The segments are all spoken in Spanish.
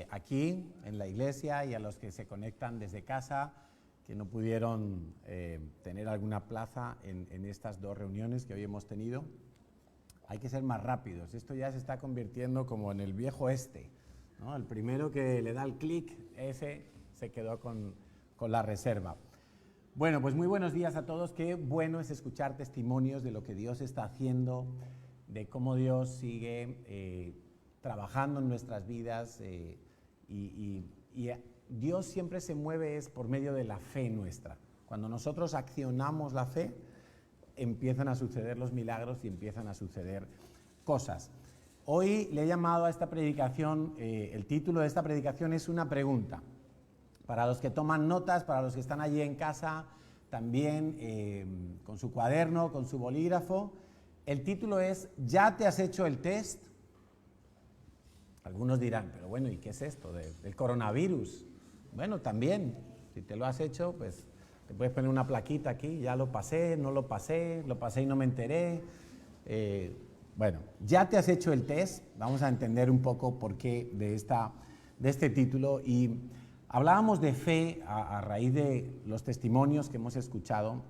aquí en la iglesia y a los que se conectan desde casa, que no pudieron tener alguna plaza en estas dos reuniones que hoy hemos tenido. Hay que ser más rápidos. Esto ya se está convirtiendo como en el viejo este, ¿no? El primero que le da el clic, ese se quedó con la reserva. Bueno, pues muy buenos días a todos. Qué bueno es escuchar testimonios de lo que Dios está haciendo, de cómo Dios sigue trabajando en nuestras vidas y Dios siempre se mueve es por medio de la fe nuestra. Cuando nosotros accionamos la fe, empiezan a suceder los milagros y empiezan a suceder cosas. Hoy le he llamado a esta predicación, el título de esta predicación es una pregunta. Para los que toman notas, para los que están allí en casa, también con su cuaderno, con su bolígrafo, el título es ¿Ya te has hecho el test? Algunos dirán, pero bueno, ¿y qué es esto del coronavirus? Bueno, también, si te lo has hecho, pues te puedes poner una plaquita aquí, ya lo pasé, no lo pasé y no me enteré. Bueno, ya te has hecho el test, vamos a entender un poco por qué de este título. Y hablábamos de fe a raíz de los testimonios que hemos escuchado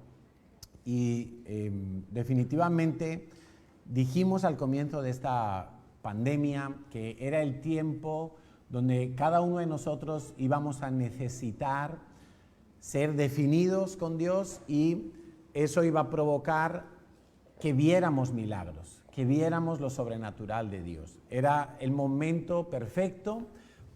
y definitivamente dijimos al comienzo de esta pandemia que era el tiempo donde cada uno de nosotros íbamos a necesitar ser definidos con Dios y eso iba a provocar que viéramos milagros, que viéramos lo sobrenatural de Dios. Era el momento perfecto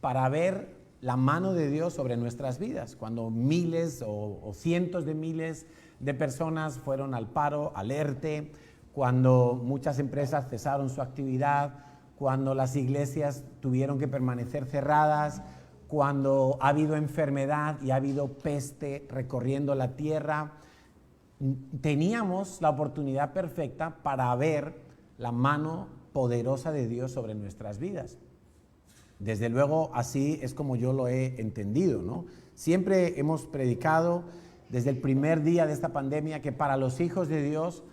para ver la mano de Dios sobre nuestras vidas, cuando miles o cientos de miles de personas fueron al paro, al ERTE, cuando muchas empresas cesaron su actividad, cuando las iglesias tuvieron que permanecer cerradas, cuando ha habido enfermedad y ha habido peste recorriendo la tierra. Teníamos la oportunidad perfecta para ver la mano poderosa de Dios sobre nuestras vidas. Desde luego, así es como yo lo he entendido, ¿no? Siempre hemos predicado desde el primer día de esta pandemia que para los hijos de Dios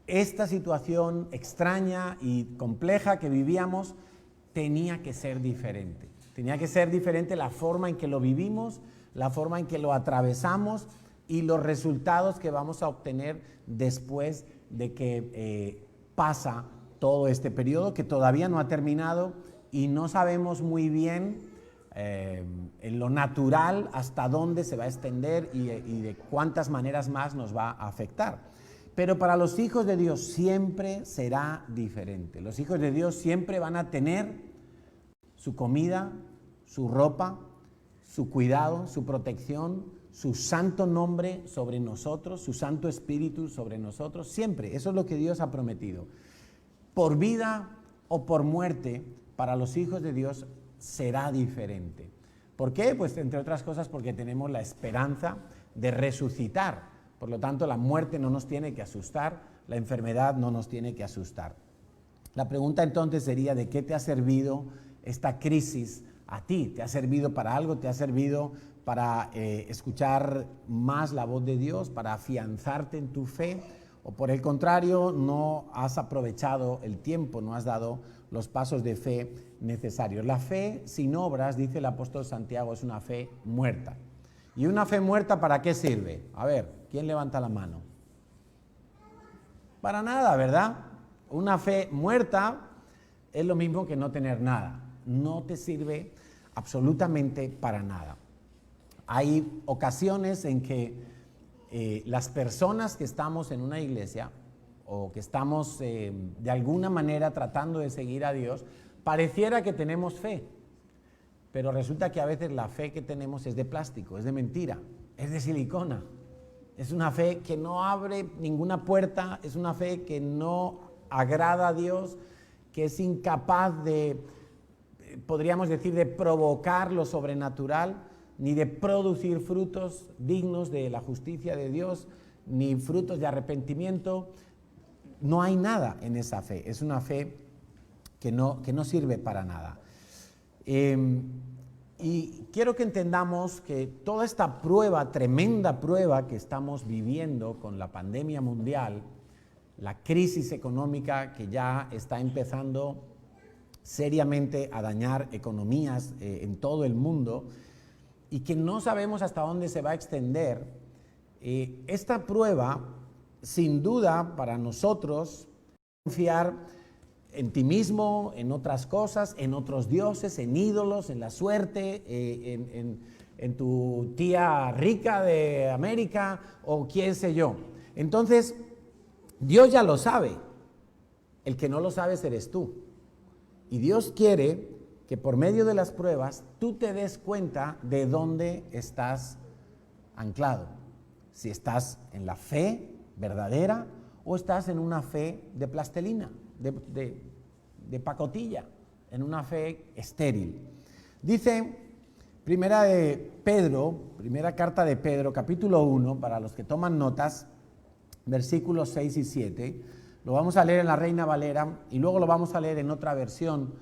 esta situación extraña y compleja que vivíamos tenía que ser diferente. Tenía que ser diferente la forma en que lo vivimos, la forma en que lo atravesamos y los resultados que vamos a obtener después de que pasa todo este periodo que todavía no ha terminado y no sabemos muy bien en lo natural hasta dónde se va a extender y de cuántas maneras más nos va a afectar. Pero para los hijos de Dios siempre será diferente. Los hijos de Dios siempre van a tener su comida, su ropa, su cuidado, su protección, su santo nombre sobre nosotros, su santo espíritu sobre nosotros, siempre. Eso es lo que Dios ha prometido. Por vida o por muerte, para los hijos de Dios será diferente. ¿Por qué? Pues entre otras cosas porque tenemos la esperanza de resucitar. Por lo tanto, la muerte no nos tiene que asustar, la enfermedad no nos tiene que asustar. La pregunta entonces sería, ¿de qué te ha servido esta crisis a ti? ¿Te ha servido para algo? ¿Te ha servido para escuchar más la voz de Dios, para afianzarte en tu fe? ¿O por el contrario, no has aprovechado el tiempo, no has dado los pasos de fe necesarios? La fe sin obras, dice el apóstol Santiago, es una fe muerta. ¿Y una fe muerta para qué sirve? A ver, ¿quién levanta la mano? Para nada, ¿verdad? Una fe muerta es lo mismo que no tener nada. No te sirve absolutamente para nada. Hay ocasiones en que las personas que estamos en una iglesia o que estamos de alguna manera tratando de seguir a Dios, pareciera que tenemos fe. Pero resulta que a veces la fe que tenemos es de plástico, es de mentira, es de silicona. Es una fe que no abre ninguna puerta, es una fe que no agrada a Dios, que es incapaz de, podríamos decir, de provocar lo sobrenatural, ni de producir frutos dignos de la justicia de Dios, ni frutos de arrepentimiento. No hay nada en esa fe, es una fe que no sirve para nada. Y quiero que entendamos que toda esta prueba, tremenda prueba que estamos viviendo con la pandemia mundial, la crisis económica que ya está empezando seriamente a dañar economías en todo el mundo y que no sabemos hasta dónde se va a extender, esta prueba, sin duda, para nosotros, confiar en ti mismo, en otras cosas, en otros dioses, en ídolos, en la suerte, en tu tía rica de América o quién sé yo. Entonces, Dios ya lo sabe. El que no lo sabes eres tú. Y Dios quiere que por medio de las pruebas tú te des cuenta de dónde estás anclado. Si estás en la fe verdadera o estás en una fe de plastelina, de pacotilla, en una fe estéril. Dice primera carta de Pedro, capítulo 1, para los que toman notas, versículos 6 y 7, lo vamos a leer en la Reina Valera y luego lo vamos a leer en otra versión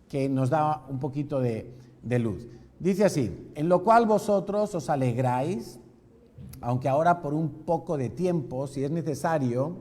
que nos da un poquito de luz. Dice así: en lo cual vosotros os alegráis, aunque ahora por un poco de tiempo, si es necesario,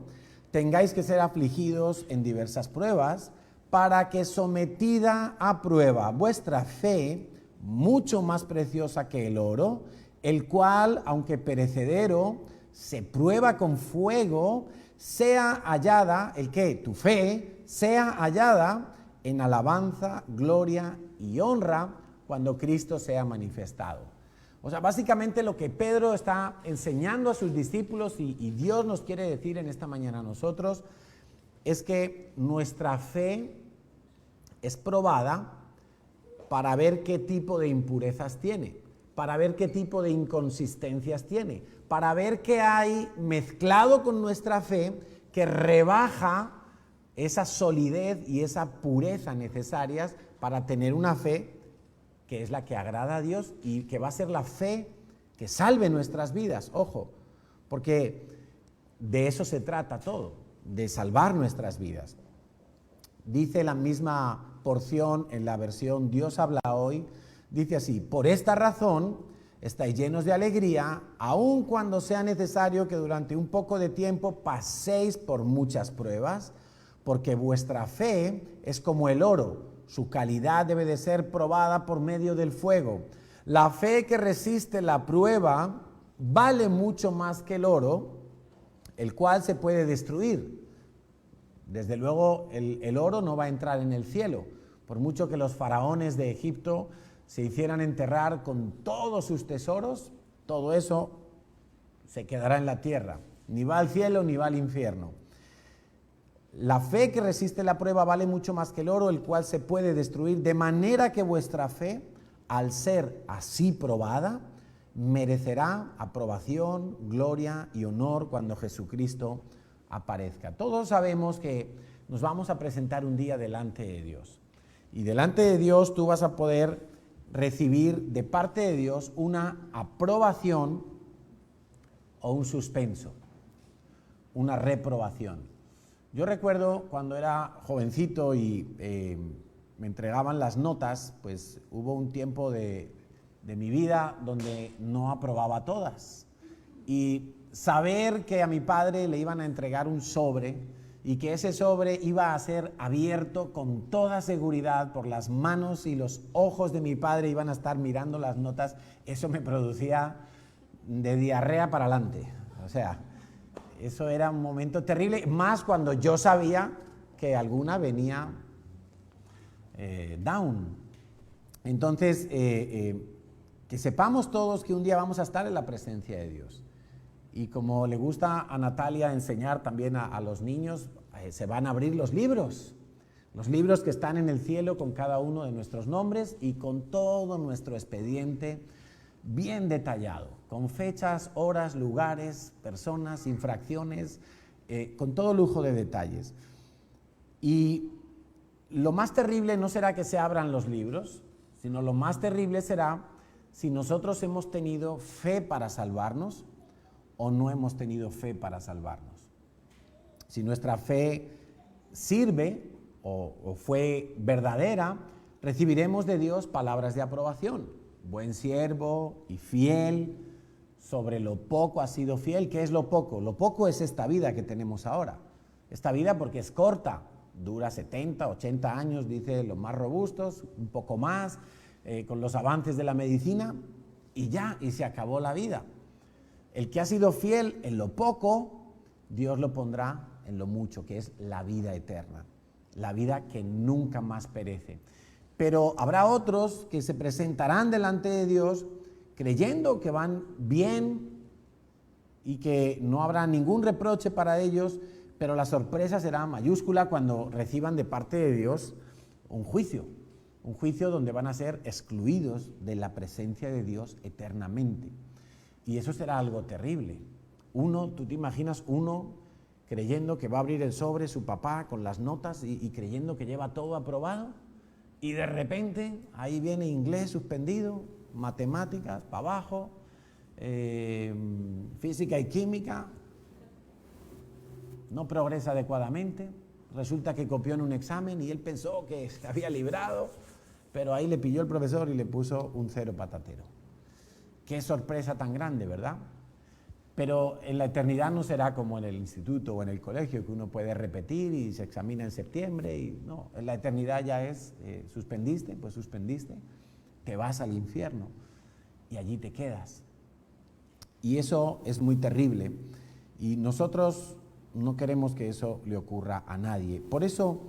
tengáis que ser afligidos en diversas pruebas, para que sometida a prueba vuestra fe, mucho más preciosa que el oro, el cual, aunque perecedero, se prueba con fuego, sea hallada, ¿el qué? Tu fe, sea hallada en alabanza, gloria y honra cuando Cristo sea manifestado. O sea, básicamente lo que Pedro está enseñando a sus discípulos y Dios nos quiere decir en esta mañana a nosotros, es que nuestra fe es probada para ver qué tipo de impurezas tiene, para ver qué tipo de inconsistencias tiene, para ver qué hay mezclado con nuestra fe que rebaja esa solidez y esa pureza necesarias para tener una fe que es la que agrada a Dios y que va a ser la fe que salve nuestras vidas. Ojo, porque de eso se trata todo, de salvar nuestras vidas. Dice la misma porción en la versión Dios habla hoy, dice así: por esta razón estáis llenos de alegría, aun cuando sea necesario que durante un poco de tiempo paséis por muchas pruebas, porque vuestra fe es como el oro, su calidad debe de ser probada por medio del fuego. La fe que resiste la prueba vale mucho más que el oro, el cual se puede destruir. Desde luego el oro no va a entrar en el cielo, por mucho que los faraones de Egipto se hicieran enterrar con todos sus tesoros, todo eso se quedará en la tierra, ni va al cielo ni va al infierno. La fe que resiste la prueba vale mucho más que el oro, el cual se puede destruir, de manera que vuestra fe, al ser así probada, merecerá aprobación, gloria y honor cuando Jesucristo aparezca. Todos sabemos que nos vamos a presentar un día delante de Dios. Y delante de Dios tú vas a poder recibir de parte de Dios una aprobación o un suspenso, una reprobación. Yo recuerdo cuando era jovencito y me entregaban las notas, pues hubo un tiempo de mi vida donde no aprobaba todas. Y saber que a mi padre le iban a entregar un sobre y que ese sobre iba a ser abierto con toda seguridad por las manos y los ojos de mi padre, iban a estar mirando las notas, eso me producía de diarrea para adelante. O sea, eso era un momento terrible, más cuando yo sabía que alguna venía down. Entonces, que sepamos todos que un día vamos a estar en la presencia de Dios. Y como le gusta a Natalia enseñar también a los niños, se van a abrir los libros que están en el cielo con cada uno de nuestros nombres y con todo nuestro expediente bien detallado, con fechas, horas, lugares, personas, infracciones, con todo lujo de detalles. Y lo más terrible no será que se abran los libros, sino lo más terrible será si nosotros hemos tenido fe para salvarnos o no hemos tenido fe para salvarnos. Si nuestra fe sirve o fue verdadera, recibiremos de Dios palabras de aprobación. Buen siervo y fiel, sobre lo poco has sido fiel. ¿Qué es lo poco? Lo poco es esta vida que tenemos ahora. Esta vida porque es corta, dura 70, 80 años, dice los más robustos, un poco más, con los avances de la medicina, y ya, y se acabó la vida. El que ha sido fiel en lo poco, Dios lo pondrá en lo mucho, que es la vida eterna, la vida que nunca más perece. Pero habrá otros que se presentarán delante de Dios creyendo que van bien y que no habrá ningún reproche para ellos, pero la sorpresa será mayúscula cuando reciban de parte de Dios un juicio donde van a ser excluidos de la presencia de Dios eternamente. Y eso será algo terrible. Tú te imaginas uno creyendo que va a abrir el sobre su papá con las notas y creyendo que lleva todo aprobado, y de repente ahí viene inglés suspendido, matemáticas para abajo, física y química, no progresa adecuadamente, resulta que copió en un examen y él pensó que se había librado, pero ahí le pilló el profesor y le puso un 0 patatero. Qué sorpresa tan grande, ¿verdad? Pero en la eternidad no será como en el instituto o en el colegio, que uno puede repetir y se examina en septiembre. No, en la eternidad ya es, suspendiste, pues suspendiste, te vas al infierno y allí te quedas. Y eso es muy terrible. Y nosotros no queremos que eso le ocurra a nadie. Por eso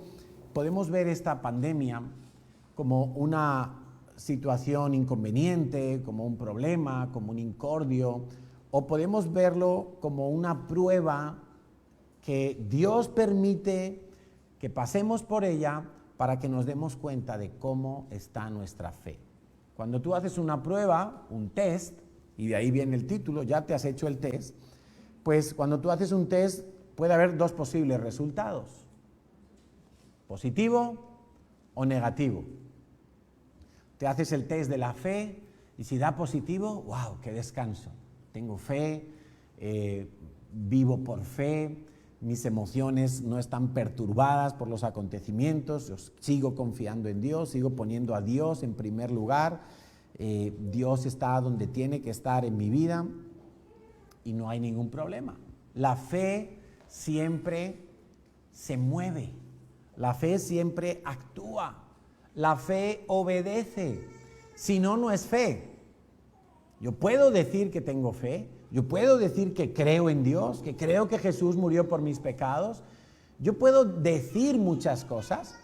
podemos ver esta pandemia como una situación inconveniente, como un problema, como un incordio, o podemos verlo como una prueba que Dios permite que pasemos por ella para que nos demos cuenta de cómo está nuestra fe. Cuando tú haces una prueba, un test, y de ahí viene el título, ya te has hecho el test, pues cuando tú haces un test puede haber dos posibles resultados, positivo o negativo. Te haces el test de la fe y si da positivo, ¡wow!, qué descanso. Tengo fe, vivo por fe, mis emociones no están perturbadas por los acontecimientos, yo sigo confiando en Dios, sigo poniendo a Dios en primer lugar, Dios está donde tiene que estar en mi vida y no hay ningún problema. La fe siempre se mueve, la fe siempre actúa, la fe obedece, si no, no es fe. Yo puedo decir que tengo fe, yo puedo decir que creo en Dios, que creo que Jesús murió por mis pecados, yo puedo decir muchas cosas,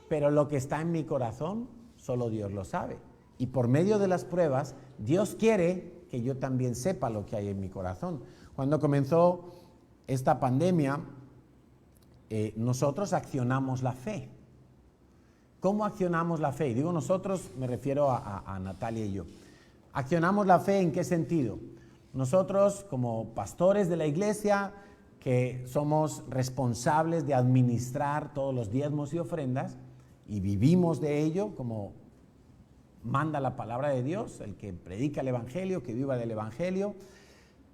pero lo que está en mi corazón solo Dios lo sabe. Y por medio de las pruebas, Dios quiere que yo también sepa lo que hay en mi corazón. Cuando comenzó esta pandemia, nosotros accionamos la fe. ¿Cómo accionamos la fe? Y digo nosotros, me refiero a Natalia y yo. ¿Accionamos la fe en qué sentido? Nosotros, como pastores de la iglesia, que somos responsables de administrar todos los diezmos y ofrendas, y vivimos de ello, como manda la palabra de Dios, el que predica el evangelio, que viva del evangelio,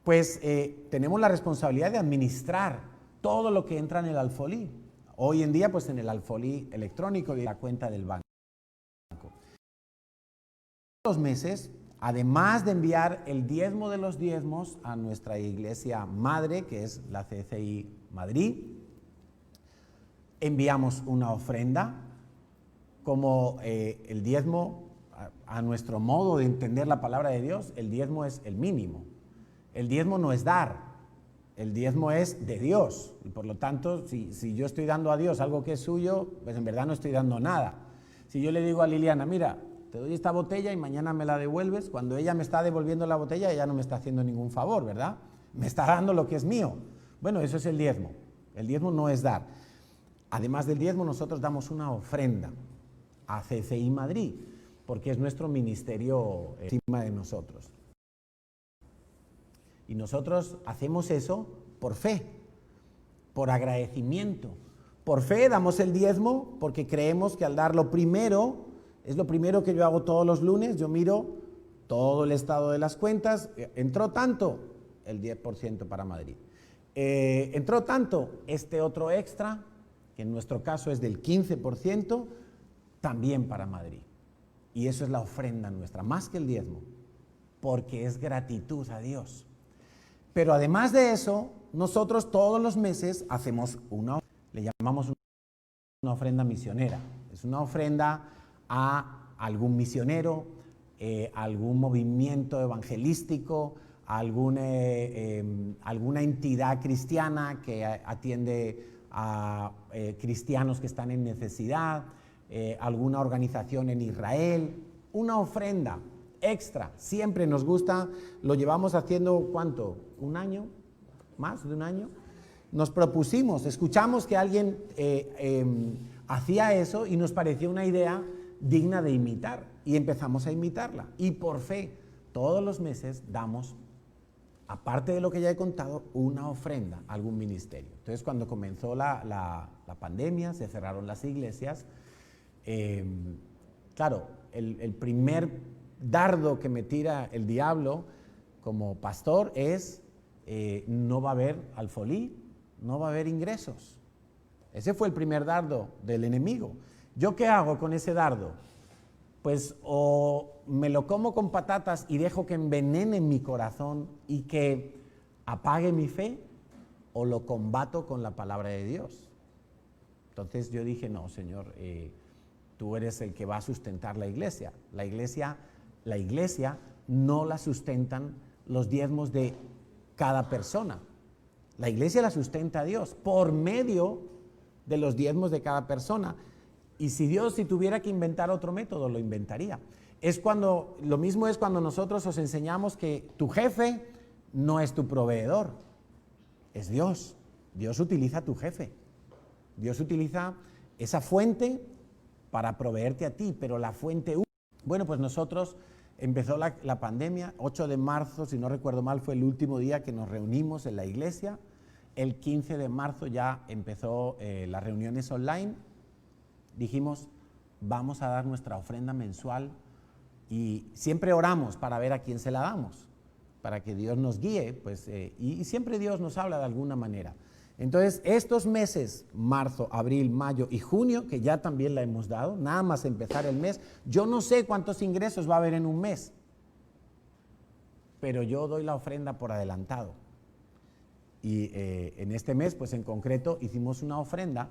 pues tenemos la responsabilidad de administrar todo lo que entra en el alfolí. Hoy en día, pues en el alfolí electrónico y la cuenta del banco. Todos los meses, además de enviar el diezmo de los diezmos a nuestra iglesia madre, que es la CCI Madrid, enviamos una ofrenda como el diezmo, a nuestro modo de entender la palabra de Dios, el diezmo es el mínimo. El diezmo no es dar, el diezmo es de Dios. Y por lo tanto, si yo estoy dando a Dios algo que es suyo, pues en verdad no estoy dando nada. Si yo le digo a Liliana, mira, te doy esta botella y mañana me la devuelves, cuando ella me está devolviendo la botella, ella no me está haciendo ningún favor, ¿verdad? Me está dando lo que es mío. Bueno, eso es el diezmo. El diezmo no es dar. Además del diezmo, nosotros damos una ofrenda a CCI Madrid, porque es nuestro ministerio encima de nosotros. Y nosotros hacemos eso por fe, por agradecimiento. Por fe damos el diezmo porque creemos que al dar lo primero, es lo primero que yo hago todos los lunes, yo miro todo el estado de las cuentas, entró tanto, el 10% para Madrid. Entró tanto, este otro extra, que en nuestro caso es del 15%, también para Madrid. Y eso es la ofrenda nuestra, más que el diezmo, porque es gratitud a Dios. Pero además de eso, nosotros todos los meses hacemos una ofrenda, le llamamos una Una ofrenda misionera, es una ofrenda a algún misionero, algún movimiento evangelístico, alguna entidad cristiana que atiende a cristianos que están en necesidad, alguna organización en Israel, una ofrenda extra. Siempre nos gusta, lo llevamos haciendo, ¿cuánto? ¿Un año? ¿Más de un año? Nos propusimos, escuchamos que alguien hacía eso y nos pareció una idea digna de imitar y empezamos a imitarla. Y por fe, todos los meses damos, aparte de lo que ya he contado, una ofrenda a algún ministerio. Entonces, cuando comenzó la pandemia, se cerraron las iglesias. Claro, el primer dardo que me tira el diablo como pastor es, no va a haber alfolí, no va a haber ingresos. Ese fue el primer dardo del enemigo. ¿Yo qué hago con ese dardo? Pues o me lo como con patatas y dejo que envenene mi corazón y que apague mi fe, o lo combato con la palabra de Dios. Entonces yo dije, no, Señor, tú eres el que va a sustentar la iglesia. La iglesia no la sustentan los diezmos de cada persona. La iglesia la sustenta Dios por medio de los diezmos de cada persona. Y si tuviera que inventar otro método, lo inventaría. Lo mismo es cuando nosotros os enseñamos que tu jefe no es tu proveedor, es Dios. Dios utiliza a tu jefe. Dios utiliza esa fuente para proveerte a ti, pero la fuente... Bueno, pues nosotros empezó la pandemia, 8 de marzo, si no recuerdo mal, fue el último día que nos reunimos en la iglesia. El 15 de marzo ya empezó las reuniones online. Dijimos, vamos a dar nuestra ofrenda mensual y siempre oramos para ver a quién se la damos, para que Dios nos guíe, pues, y siempre Dios nos habla de alguna manera. Entonces, estos meses, marzo, abril, mayo y junio, que ya también la hemos dado, nada más empezar el mes, yo no sé cuántos ingresos va a haber en un mes, pero yo doy la ofrenda por adelantado. Y en este mes, pues en concreto, hicimos una ofrenda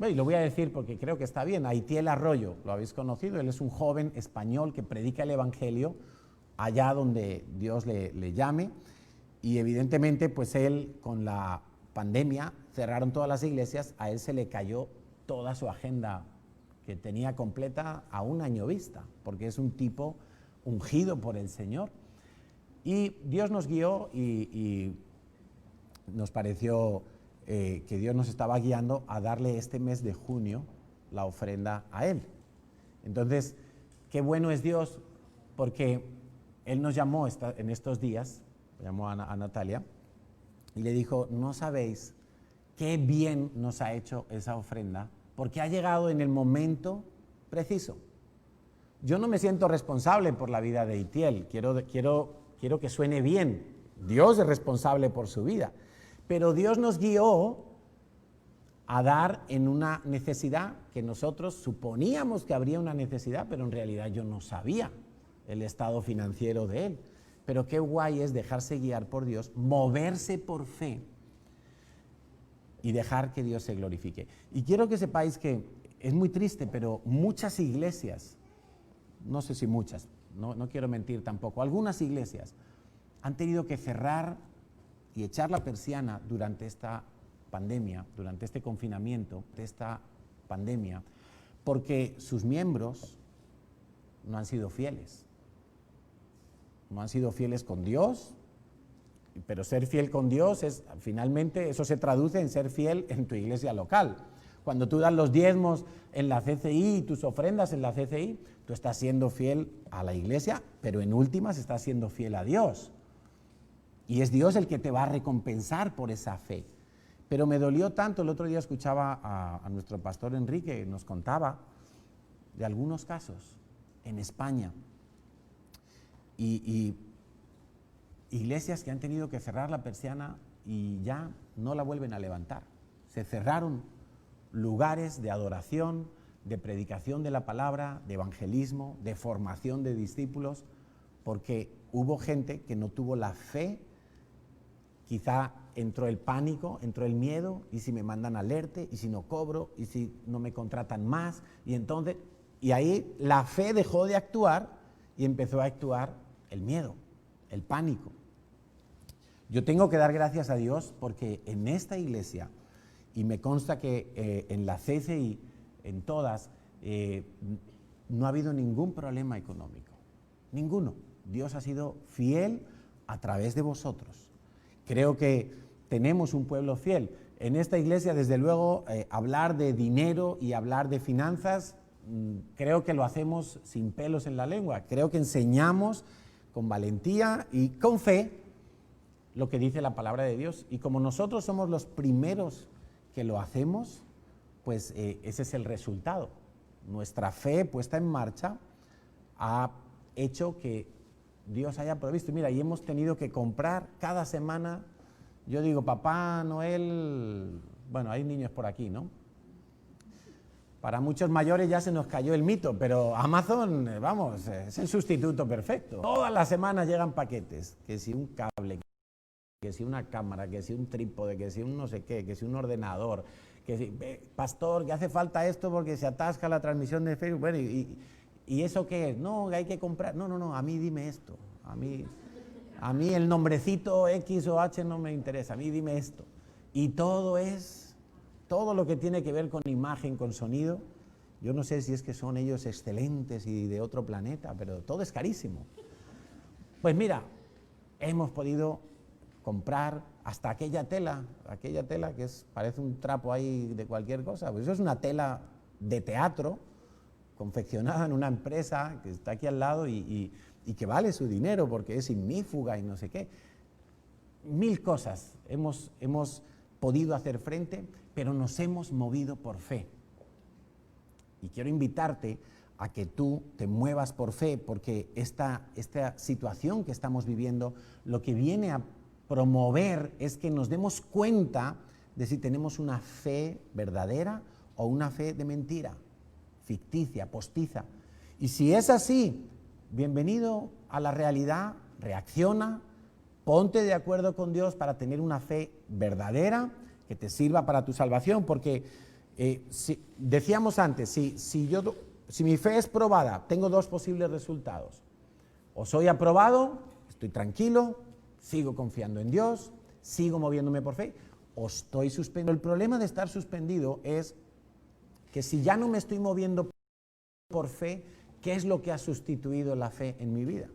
y lo voy a decir porque creo que está bien, a Itiel Arroyo, lo habéis conocido, él es un joven español que predica el evangelio allá donde Dios le llame. Y evidentemente, pues él, con la pandemia, cerraron todas las iglesias, a él se le cayó toda su agenda que tenía completa a un año vista, porque es un tipo ungido por el Señor. Y Dios nos guió y nos pareció que Dios nos estaba guiando a darle este mes de junio la ofrenda a él. Entonces, qué bueno es Dios, porque él nos llamó en estos días, llamó a Natalia y le dijo, no sabéis qué bien nos ha hecho esa ofrenda, porque ha llegado en el momento preciso. Yo no me siento responsable por la vida de Itiel, quiero que suene bien, Dios es responsable por su vida, pero Dios nos guió a dar en una necesidad que nosotros suponíamos que habría una necesidad, pero en realidad yo no sabía el estado financiero de él. Pero qué guay es dejarse guiar por Dios, moverse por fe y dejar que Dios se glorifique. Y quiero que sepáis que es muy triste, pero muchas iglesias, no sé si muchas, no quiero mentir tampoco, algunas iglesias han tenido que cerrar y echar la persiana durante esta pandemia, durante este confinamiento, de esta pandemia, porque sus miembros no han sido fieles. No han sido fieles con Dios, pero ser fiel con Dios finalmente eso se traduce en ser fiel en tu iglesia local. Cuando tú das los diezmos en la CCI y tus ofrendas en la CCI, tú estás siendo fiel a la iglesia, pero en últimas estás siendo fiel a Dios. Y es Dios el que te va a recompensar por esa fe. Pero me dolió tanto, el otro día escuchaba a nuestro pastor Enrique, nos contaba de algunos casos en España. Y iglesias que han tenido que cerrar la persiana y ya no la vuelven a levantar. Se cerraron lugares de adoración, de predicación de la palabra, de evangelismo, de formación de discípulos, porque hubo gente que no tuvo la fe quizá entró el pánico, entró el miedo, y si me mandan alerta, y si no cobro, y si no me contratan más, y ahí la fe dejó de actuar y empezó a actuar el miedo, el pánico. Yo tengo que dar gracias a Dios porque en esta iglesia, y me consta que en la CCI, en todas, no ha habido ningún problema económico, ninguno. Dios ha sido fiel a través de vosotros. Creo que tenemos un pueblo fiel. En esta iglesia, desde luego, hablar de dinero y hablar de finanzas, creo que lo hacemos sin pelos en la lengua. Creo que enseñamos con valentía y con fe lo que dice la palabra de Dios. Y como nosotros somos los primeros que lo hacemos, pues ese es el resultado. Nuestra fe puesta en marcha ha hecho que Dios haya provisto. Mira, y hemos tenido que comprar cada semana. Yo digo, Papá Noel, bueno, hay niños por aquí, ¿no? Para muchos mayores ya se nos cayó el mito, pero Amazon, vamos, es el sustituto perfecto. Todas las semanas llegan paquetes, que si un cable, que si una cámara, que si un trípode, que si un no sé qué, que si un ordenador, que si, pastor, que hace falta esto porque se atasca la transmisión de Facebook. Bueno, ¿y eso qué es? No, hay que comprar. No, a mí dime esto. A mí el nombrecito X o H no me interesa, a mí dime esto. Y todo lo que tiene que ver con imagen, con sonido, yo no sé si es que son ellos excelentes y de otro planeta, pero todo es carísimo. Pues mira, hemos podido comprar hasta aquella tela que parece un trapo ahí de cualquier cosa, pues eso es una tela de teatro, confeccionada en una empresa que está aquí al lado y que vale su dinero porque es ignífuga y no sé qué. 1000 cosas hemos podido hacer frente, pero nos hemos movido por fe. Y quiero invitarte a que tú te muevas por fe, porque esta situación que estamos viviendo, lo que viene a promover es que nos demos cuenta de si tenemos una fe verdadera o una fe de mentira, ficticia, postiza. Y si es así, bienvenido a la realidad, reacciona, ponte de acuerdo con Dios para tener una fe verdadera que te sirva para tu salvación, porque decíamos antes, si mi fe es probada, tengo 2 posibles resultados. O soy aprobado, estoy tranquilo, sigo confiando en Dios, sigo moviéndome por fe, o estoy suspendido. El problema de estar suspendido es que si ya no me estoy moviendo por fe, ¿qué es lo que ha sustituido la fe en mi vida?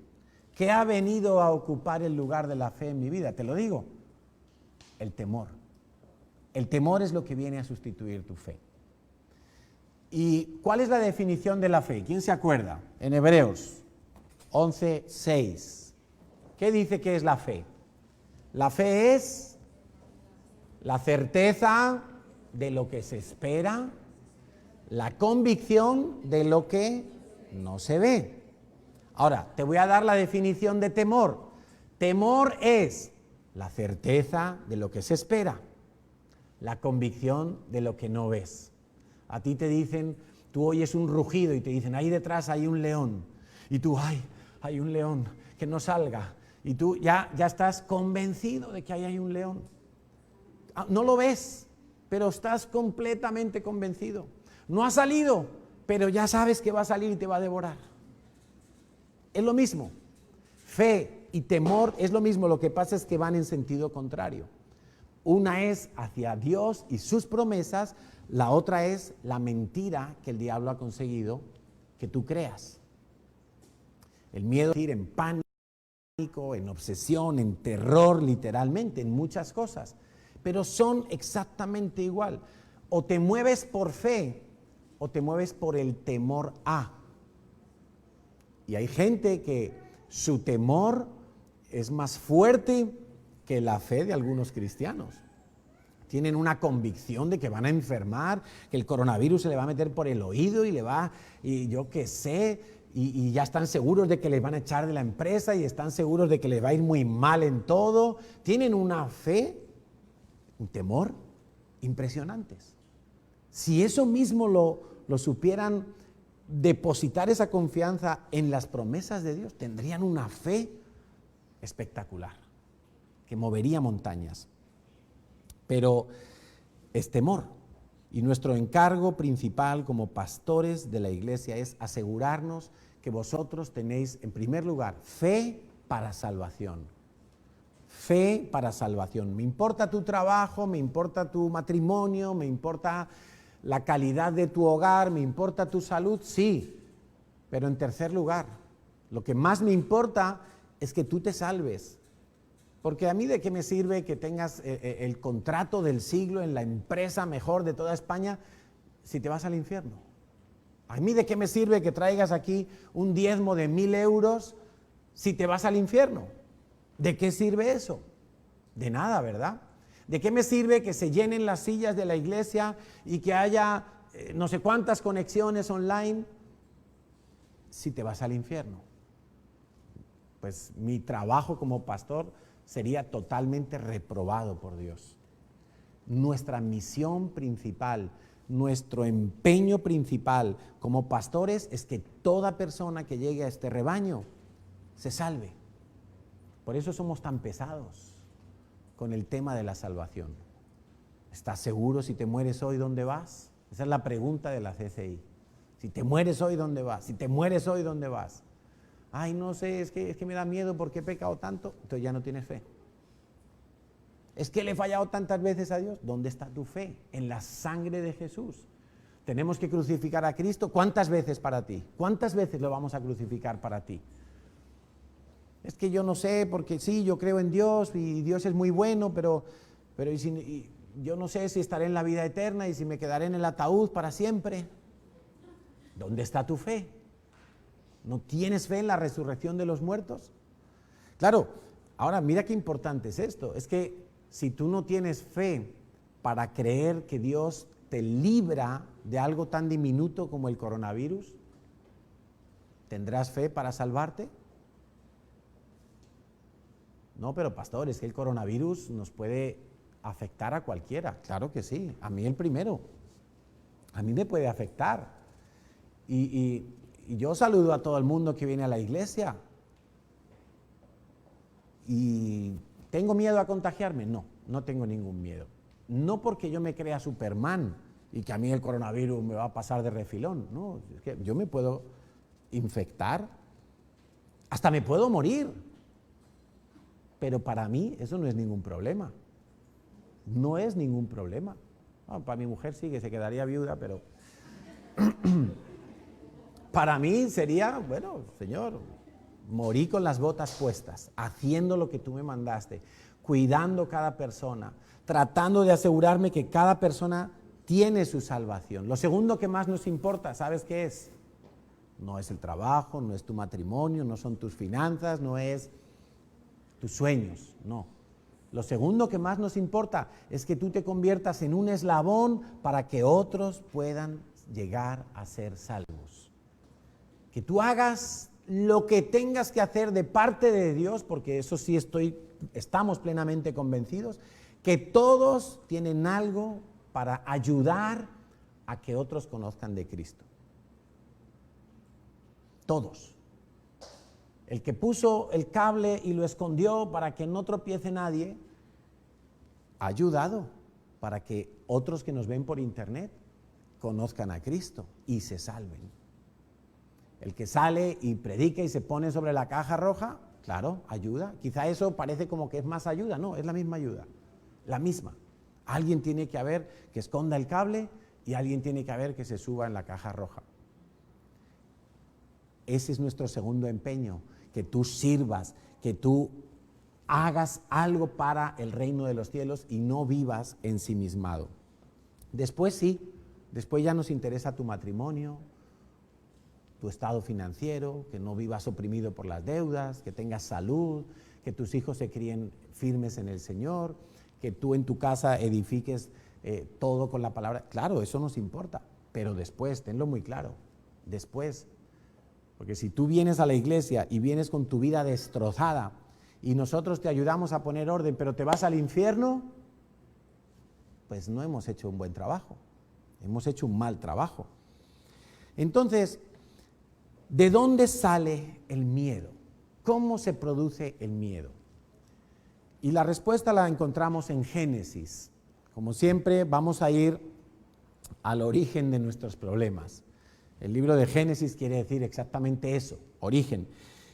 ¿Qué ha venido a ocupar el lugar de la fe en mi vida? Te lo digo, el temor. El temor es lo que viene a sustituir tu fe. ¿Y cuál es la definición de la fe? ¿Quién se acuerda? En Hebreos 11:6. ¿Qué dice que es la fe? La fe es la certeza de lo que se espera, la convicción de lo que no se ve. Ahora, te voy a dar la definición de temor. Temor es la certeza de lo que se espera, la convicción de lo que no ves. A ti te dicen, tú oyes un rugido y te dicen, ahí detrás hay un león. Y tú, ay, hay un león, que no salga. Y tú ya estás convencido de que ahí hay un león. No lo ves, pero estás completamente convencido. No ha salido, pero ya sabes que va a salir y te va a devorar. Es lo mismo. Fe y temor es lo mismo, lo que pasa es que van en sentido contrario. Una es hacia Dios y sus promesas, la otra es la mentira que el diablo ha conseguido que tú creas. El miedo es ir en pánico, en obsesión, en terror, literalmente, en muchas cosas. Pero son exactamente igual. O te mueves por fe o te mueves por el temor a. Y hay gente que su temor es más fuerte que la fe de algunos cristianos. Tienen una convicción de que van a enfermar, que el coronavirus se le va a meter por el oído y yo qué sé, y ya están seguros de que les van a echar de la empresa y están seguros de que les va a ir muy mal en todo. Tienen una fe, un temor impresionantes. Si eso mismo lo supieran depositar esa confianza en las promesas de Dios, tendrían una fe espectacular, que movería montañas. pero es temor. Y nuestro encargo principal como pastores de la iglesia es asegurarnos que vosotros tenéis, en primer lugar, fe para salvación. Fe para salvación. Me importa tu trabajo, me importa tu matrimonio, me importa la calidad de tu hogar, me importa tu salud, sí. Pero en tercer lugar, lo que más me importa es que tú te salves. Porque a mí de qué me sirve que tengas el contrato del siglo en la empresa mejor de toda España si te vas al infierno. A mí de qué me sirve que traigas aquí un diezmo de 1.000 euros si te vas al infierno. ¿De qué sirve eso? De nada, ¿verdad? ¿De qué me sirve que se llenen las sillas de la iglesia y que haya no sé cuántas conexiones online si te vas al infierno? Pues mi trabajo como pastor sería totalmente reprobado por Dios. Nuestra misión principal, nuestro empeño principal como pastores es que toda persona que llegue a este rebaño se salve. Por eso somos tan pesados con el tema de la salvación. ¿Estás seguro si te mueres hoy dónde vas? Esa es la pregunta de la CCI. Si te mueres hoy, ¿dónde vas? Si te mueres hoy, ¿dónde vas? Ay, no sé, es que me da miedo porque he pecado tanto. Entonces ya no tienes fe. Es que le he fallado tantas veces a Dios. ¿Dónde está tu fe? En la sangre de Jesús. Tenemos que crucificar a Cristo. ¿Cuántas veces para ti? ¿Cuántas veces lo vamos a crucificar para ti? Es que yo no sé, porque sí, yo creo en Dios y Dios es muy bueno, pero yo no sé si estaré en la vida eterna y si me quedaré en el ataúd para siempre. ¿Dónde está tu fe? ¿No tienes fe en la resurrección de los muertos? Claro, ahora mira qué importante es esto. Es que si tú no tienes fe para creer que Dios te libra de algo tan diminuto como el coronavirus, ¿tendrás fe para salvarte? No, pero pastor, es que el coronavirus nos puede afectar a cualquiera. Claro que sí, a mí el primero. A mí me puede afectar. Y yo saludo a todo el mundo que viene a la iglesia. ¿Y tengo miedo a contagiarme? No, no tengo ningún miedo. No porque yo me crea Superman y que a mí el coronavirus me va a pasar de refilón. No, es que yo me puedo infectar, hasta me puedo morir. Pero para mí eso no es ningún problema. No es ningún problema. No, para mi mujer sí que se quedaría viuda, pero para mí sería, bueno, Señor, morí con las botas puestas, haciendo lo que tú me mandaste, cuidando cada persona, tratando de asegurarme que cada persona tiene su salvación. Lo segundo que más nos importa, ¿sabes qué es? No es el trabajo, no es tu matrimonio, no son tus finanzas, no es tus sueños, no. Lo segundo que más nos importa es que tú te conviertas en un eslabón para que otros puedan llegar a ser salvos. Que tú hagas lo que tengas que hacer de parte de Dios, porque eso sí estamos plenamente convencidos, que todos tienen algo para ayudar a que otros conozcan de Cristo. Todos. El que puso el cable y lo escondió para que no tropiece nadie, ha ayudado para que otros que nos ven por internet conozcan a Cristo y se salven. El que sale y predica y se pone sobre la caja roja, claro, ayuda. Quizá eso parece como que es más ayuda, no, es la misma ayuda, la misma. Alguien tiene que haber que esconda el cable y alguien tiene que haber que se suba en la caja roja. Ese es nuestro segundo empeño, que tú sirvas, que tú hagas algo para el reino de los cielos y no vivas ensimismado. Después sí, después ya nos interesa tu matrimonio, tu estado financiero, que no vivas oprimido por las deudas, que tengas salud, que tus hijos se críen firmes en el Señor, que tú en tu casa edifiques todo con la palabra. Claro, eso nos importa, pero después, tenlo muy claro, después. Porque si tú vienes a la iglesia y vienes con tu vida destrozada y nosotros te ayudamos a poner orden, pero te vas al infierno, pues no hemos hecho un buen trabajo, hemos hecho un mal trabajo. Entonces, ¿de dónde sale el miedo? ¿Cómo se produce el miedo? Y la respuesta la encontramos en Génesis. Como siempre, vamos a ir al origen de nuestros problemas. El libro de Génesis quiere decir exactamente eso, origen.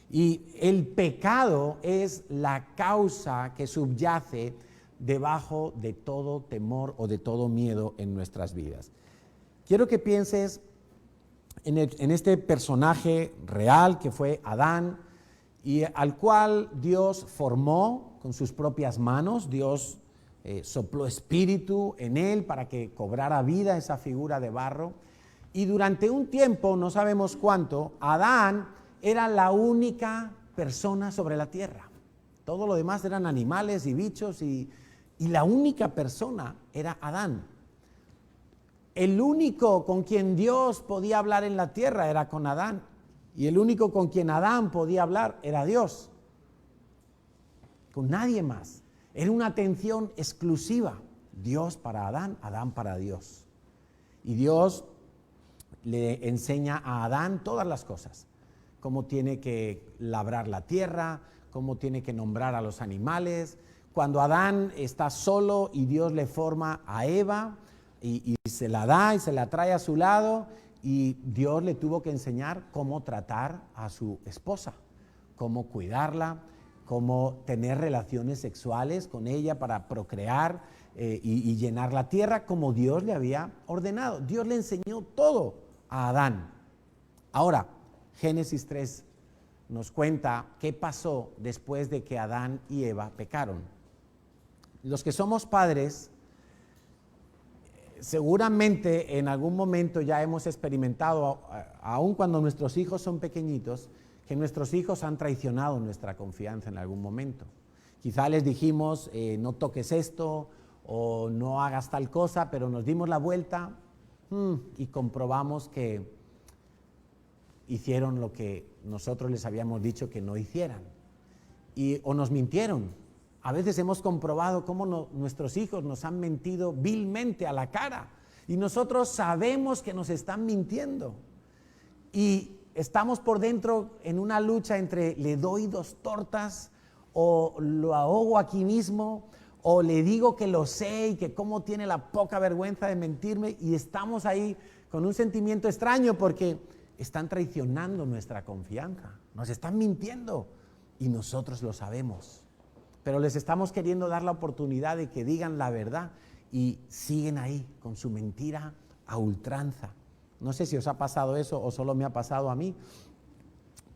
Y el pecado es la causa que subyace debajo de todo temor o de todo miedo en nuestras vidas. Quiero que pienses en este personaje real que fue Adán, y al cual Dios formó con sus propias manos. Dios sopló espíritu en él para que cobrara vida esa figura de barro. Y durante un tiempo, no sabemos cuánto, Adán era la única persona sobre la tierra. Todo lo demás eran animales y bichos y la única persona era Adán. El único con quien Dios podía hablar en la tierra era con Adán. Y el único con quien Adán podía hablar era Dios. Con nadie más. Era una atención exclusiva. Dios para Adán, Adán para Dios. Y Dios le enseña a Adán todas las cosas. Cómo tiene que labrar la tierra, cómo tiene que nombrar a los animales. Cuando Adán está solo y Dios le forma a Eva y se la da y se la trae a su lado, y Dios le tuvo que enseñar cómo tratar a su esposa, cómo cuidarla, cómo tener relaciones sexuales con ella para procrear y llenar la tierra como Dios le había ordenado. Dios le enseñó todo a Adán. Ahora, Génesis 3 nos cuenta qué pasó después de que Adán y Eva pecaron. Los que somos padres, seguramente en algún momento ya hemos experimentado, aun cuando nuestros hijos son pequeñitos, que nuestros hijos han traicionado nuestra confianza en algún momento. Quizá les dijimos, no toques esto o no hagas tal cosa, pero nos dimos la vuelta y comprobamos que hicieron lo que nosotros les habíamos dicho que no hicieran. O nos mintieron. A veces hemos comprobado cómo nuestros hijos nos han mentido vilmente a la cara y nosotros sabemos que nos están mintiendo y estamos por dentro en una lucha entre le doy 2 tortas o lo ahogo aquí mismo o le digo que lo sé y que cómo tiene la poca vergüenza de mentirme, y estamos ahí con un sentimiento extraño porque están traicionando nuestra confianza, nos están mintiendo y nosotros lo sabemos. Pero les estamos queriendo dar la oportunidad de que digan la verdad y siguen ahí con su mentira a ultranza. No sé si os ha pasado eso o solo me ha pasado a mí,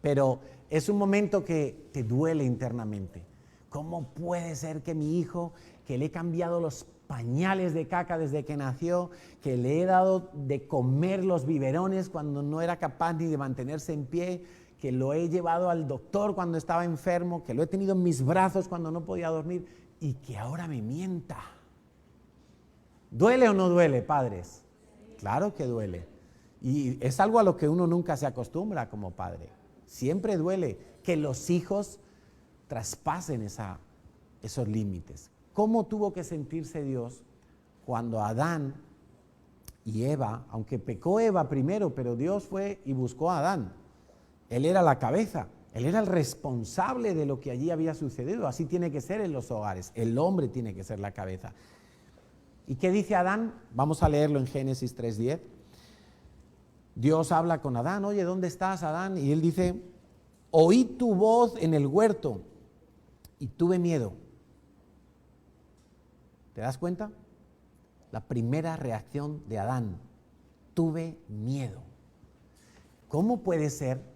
pero es un momento que te duele internamente. ¿Cómo puede ser que mi hijo, que le he cambiado los pañales de caca desde que nació, que le he dado de comer los biberones cuando no era capaz ni de mantenerse en pie, que lo he llevado al doctor cuando estaba enfermo, que lo he tenido en mis brazos cuando no podía dormir y que ahora me mienta? ¿Duele o no duele, padres? Claro que duele. Y es algo a lo que uno nunca se acostumbra como padre. Siempre duele que los hijos traspasen esos límites. ¿Cómo tuvo que sentirse Dios cuando Adán y Eva, aunque pecó Eva primero, pero Dios fue y buscó a Adán? Él era la cabeza, él era el responsable de lo que allí había sucedido. Así tiene que ser en los hogares, el hombre tiene que ser la cabeza. ¿Y qué dice Adán? Vamos a leerlo en Génesis 3:10. Dios habla con Adán: oye, ¿dónde estás, Adán? Y él dice: oí tu voz en el huerto y tuve miedo. ¿Te das cuenta? La primera reacción de Adán: tuve miedo. ¿Cómo puede ser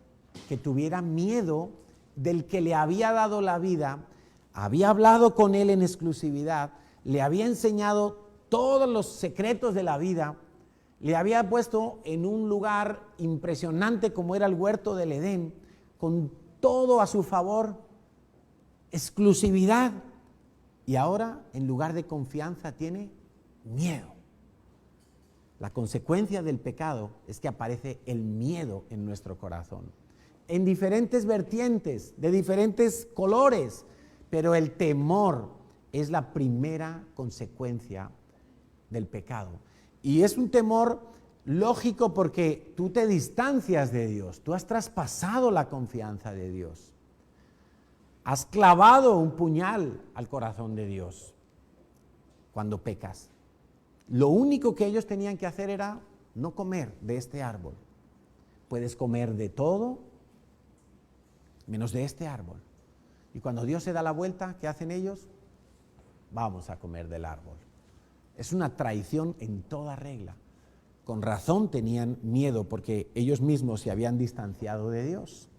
que tuviera miedo del que le había dado la vida, había hablado con él en exclusividad, le había enseñado todos los secretos de la vida, le había puesto en un lugar impresionante como era el huerto del Edén, con todo a su favor, exclusividad, y ahora en lugar de confianza tiene miedo? La consecuencia del pecado es que aparece el miedo en nuestro corazón, en diferentes vertientes, de diferentes colores, pero el temor es la primera consecuencia del pecado. Y es un temor lógico porque tú te distancias de Dios, tú has traspasado la confianza de Dios, has clavado un puñal al corazón de Dios cuando pecas. Lo único que ellos tenían que hacer era no comer de este árbol. Puedes comer de todo, menos de este árbol. Y cuando Dios se da la vuelta, ¿qué hacen ellos? Vamos a comer del árbol. Es una traición en toda regla. Con razón tenían miedo porque ellos mismos se habían distanciado de Dios.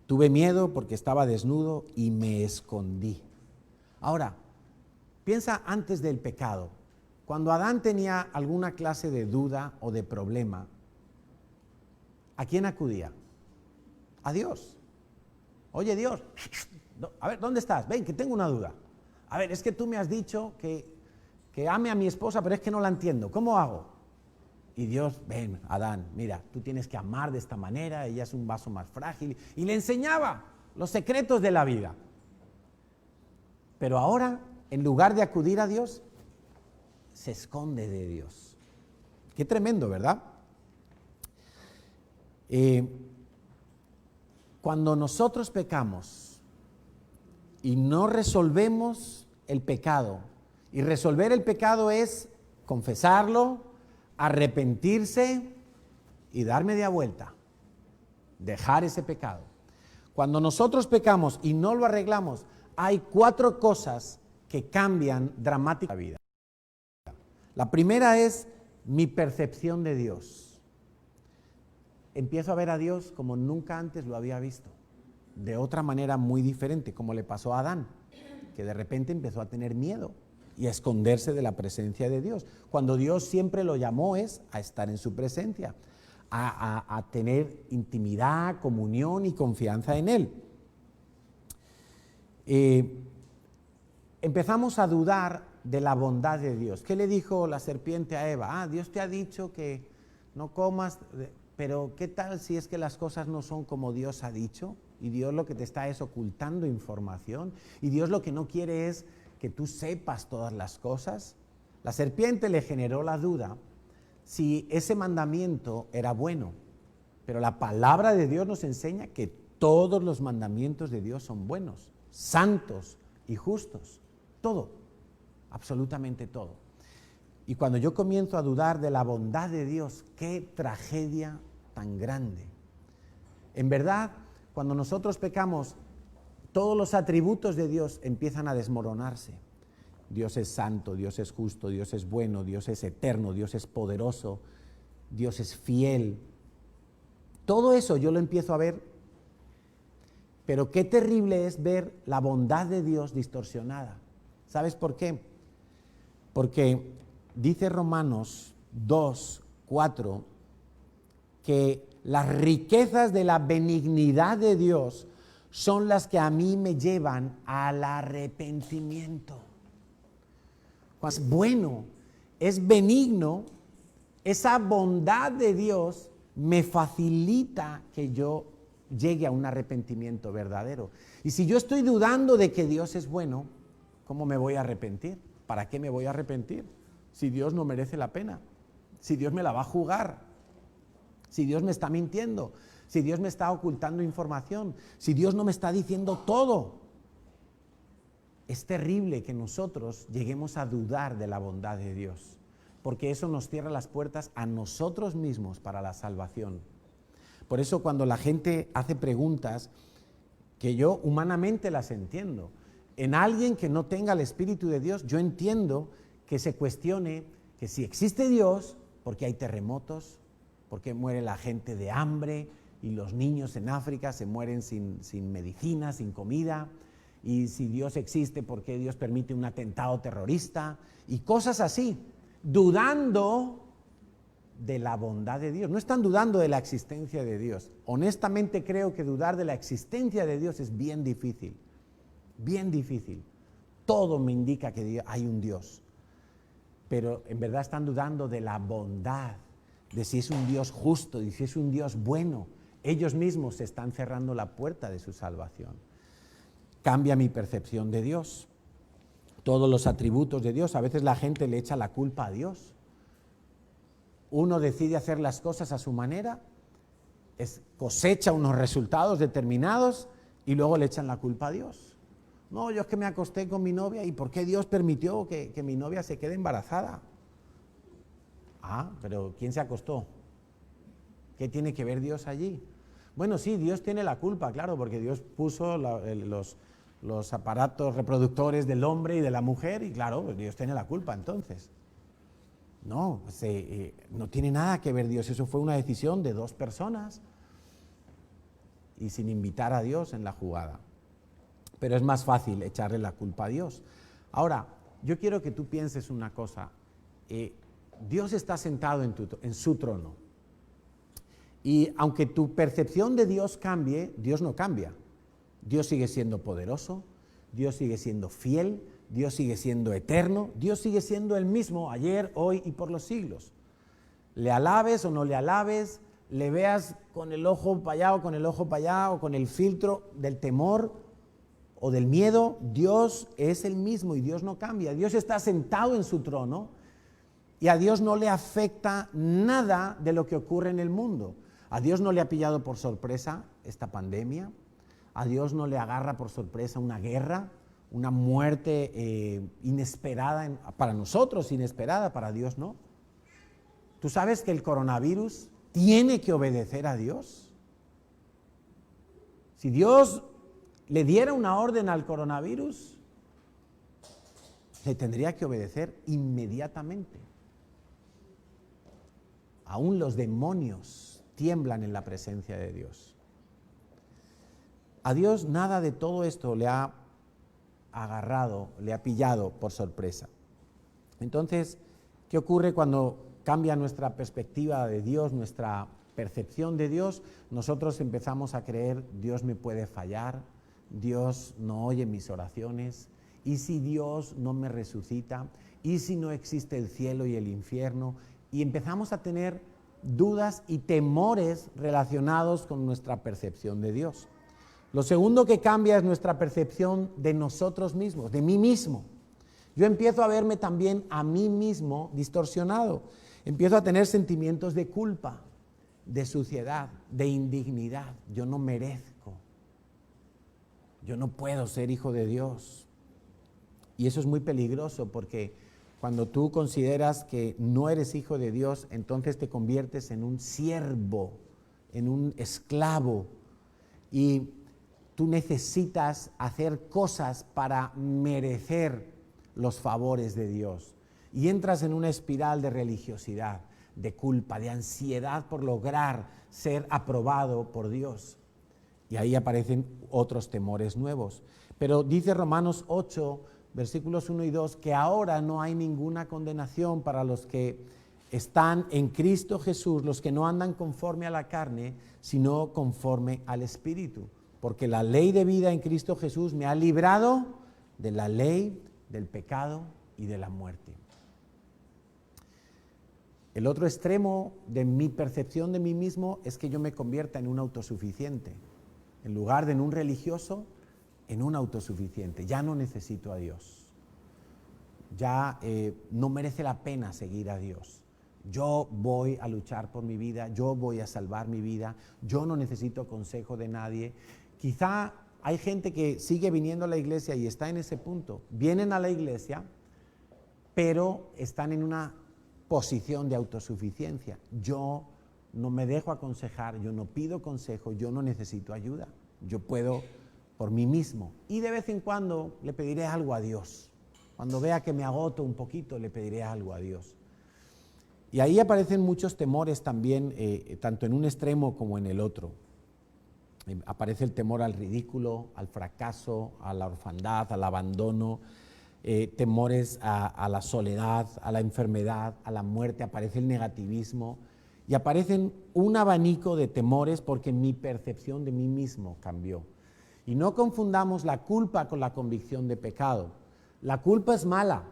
Tuve miedo porque estaba desnudo y me escondí. Ahora, piensa antes del pecado. Cuando Adán tenía alguna clase de duda o de problema, ¿a quién acudía? A Dios. Oye, Dios, a ver, ¿dónde estás? Ven, que tengo una duda. A ver, es que tú me has dicho que ame a mi esposa, pero es que no la entiendo. ¿Cómo hago? Y Dios, ven, Adán, mira, tú tienes que amar de esta manera, ella es un vaso más frágil. Y le enseñaba los secretos de la vida. Pero ahora, en lugar de acudir a Dios, se esconde de Dios. Qué tremendo, ¿verdad? Cuando nosotros pecamos y no resolvemos el pecado, y resolver el pecado es confesarlo, arrepentirse y dar media vuelta, dejar ese pecado. Cuando nosotros pecamos y no lo arreglamos, hay 4 cosas que cambian dramáticamente la vida. La primera es mi percepción de Dios. Empiezo a ver a Dios como nunca antes lo había visto, de otra manera muy diferente, como le pasó a Adán, que de repente empezó a tener miedo y a esconderse de la presencia de Dios, cuando Dios siempre lo llamó es a estar en su presencia, a tener intimidad, comunión y confianza en Él. Empezamos a dudar de la bondad de Dios. ¿Qué le dijo la serpiente a Eva? Dios te ha dicho que no comas, pero ¿qué tal si es que las cosas no son como Dios ha dicho? Y Dios lo que te está es ocultando información, y Dios lo que no quiere es que tú sepas todas las cosas. La serpiente le generó la duda si ese mandamiento era bueno, pero la palabra de Dios nos enseña que todos los mandamientos de Dios son buenos, santos y justos, todo, absolutamente todo. Y cuando yo comienzo a dudar de la bondad de Dios, qué tragedia tan grande. En verdad, cuando nosotros pecamos, todos los atributos de Dios empiezan a desmoronarse. Dios es santo, Dios es justo, Dios es bueno, Dios es eterno, Dios es poderoso, Dios es fiel. Todo eso yo lo empiezo a ver, pero qué terrible es ver la bondad de Dios distorsionada. ¿Sabes por qué? Porque dice Romanos 2:4 que las riquezas de la benignidad de Dios son las que a mí me llevan al arrepentimiento. Es bueno, es benigno, esa bondad de Dios me facilita que yo llegue a un arrepentimiento verdadero. Y si yo estoy dudando de que Dios es bueno, ¿cómo me voy a arrepentir? ¿Para qué me voy a arrepentir? Si Dios no merece la pena, si Dios me la va a jugar, si Dios me está mintiendo, si Dios me está ocultando información, si Dios no me está diciendo todo. Es terrible que nosotros lleguemos a dudar de la bondad de Dios, porque eso nos cierra las puertas a nosotros mismos para la salvación. Por eso cuando la gente hace preguntas, que yo humanamente las entiendo, en alguien que no tenga el Espíritu de Dios, yo entiendo que se cuestione que si existe Dios, ¿por qué hay terremotos? ¿Por qué muere la gente de hambre? Y los niños en África se mueren sin medicina, sin comida. Y si Dios existe, ¿por qué Dios permite un atentado terrorista? Y cosas así, dudando de la bondad de Dios. No están dudando de la existencia de Dios. Honestamente creo que dudar de la existencia de Dios es bien difícil. Bien difícil. Todo me indica que hay un Dios. Pero en verdad están dudando de la bondad, de si es un Dios justo, de si es un Dios bueno. Ellos mismos se están cerrando la puerta de su salvación. Cambia mi percepción de Dios. Todos los atributos de Dios. A veces la gente le echa la culpa a Dios. Uno decide hacer las cosas a su manera, cosecha unos resultados determinados y luego le echan la culpa a Dios. No, yo es que me acosté con mi novia y ¿por qué Dios permitió que mi novia se quede embarazada? Ah, pero ¿quién se acostó? ¿Qué tiene que ver Dios allí? Bueno, sí, Dios tiene la culpa, claro, porque Dios puso los aparatos reproductores del hombre y de la mujer y claro, pues Dios tiene la culpa entonces. No, no tiene nada que ver Dios, eso fue una decisión de dos personas y sin invitar a Dios en la jugada. Pero es más fácil echarle la culpa a Dios. Ahora, yo quiero que tú pienses una cosa. Dios está sentado en su trono. Y aunque tu percepción de Dios cambie, Dios no cambia. Dios sigue siendo poderoso, Dios sigue siendo fiel, Dios sigue siendo eterno, Dios sigue siendo el mismo ayer, hoy y por los siglos. Le alabes o no le alabes, le veas con el ojo para allá o con el ojo para allá o con el filtro del temor o del miedo, Dios es el mismo y Dios no cambia. Dios está sentado en su trono y a Dios no le afecta nada de lo que ocurre en el mundo. A Dios no le ha pillado por sorpresa esta pandemia, a Dios no le agarra por sorpresa una guerra, una muerte inesperada, para nosotros inesperada, para Dios no. ¿Tú sabes que el coronavirus tiene que obedecer a Dios? Si Dios le diera una orden al coronavirus, le tendría que obedecer inmediatamente. Aún los demonios tiemblan en la presencia de Dios. A Dios nada de todo esto le ha agarrado, le ha pillado por sorpresa. Entonces, ¿qué ocurre cuando cambia nuestra perspectiva de Dios, nuestra percepción de Dios? Nosotros empezamos a creer, Dios me puede fallar, Dios no oye mis oraciones, ¿y si Dios no me resucita? ¿Y si no existe el cielo y el infierno? Y empezamos a tener dudas y temores relacionados con nuestra percepción de Dios. Lo segundo que cambia es nuestra percepción de nosotros mismos, de mí mismo. Yo empiezo a verme también a mí mismo distorsionado. Empiezo a tener sentimientos de culpa, de suciedad, de indignidad. Yo no merezco. Yo no puedo ser hijo de Dios. Y eso es muy peligroso porque cuando tú consideras que no eres hijo de Dios, entonces te conviertes en un siervo, en un esclavo. Y tú necesitas hacer cosas para merecer los favores de Dios. Y entras en una espiral de religiosidad, de culpa, de ansiedad por lograr ser aprobado por Dios. Y ahí aparecen otros temores nuevos. Pero dice Romanos 8, versículos 1 y 2, que ahora no hay ninguna condenación para los que están en Cristo Jesús, los que no andan conforme a la carne, sino conforme al Espíritu. Porque la ley de vida en Cristo Jesús me ha librado de la ley, del pecado y de la muerte. El otro extremo de mi percepción de mí mismo es que yo me convierta en un autosuficiente. En lugar de en un religioso, en un autosuficiente. Ya no necesito a Dios. Ya no merece la pena seguir a Dios. Yo voy a luchar por mi vida, yo voy a salvar mi vida, yo no necesito consejo de nadie. Quizá hay gente que sigue viniendo a la iglesia y está en ese punto. Vienen a la iglesia, pero están en una posición de autosuficiencia. Yo no me dejo aconsejar, yo no pido consejo, yo no necesito ayuda. Yo puedo por mí mismo. Y de vez en cuando le pediré algo a Dios. Cuando vea que me agoto un poquito, le pediré algo a Dios. Y ahí aparecen muchos temores también, tanto en un extremo como en el otro. Aparece el temor al ridículo, al fracaso, a la orfandad, al abandono, temores a la soledad, a la enfermedad, a la muerte, aparece el negativismo y aparecen un abanico de temores porque mi percepción de mí mismo cambió. Y no confundamos la culpa con la convicción de pecado. La culpa es mala,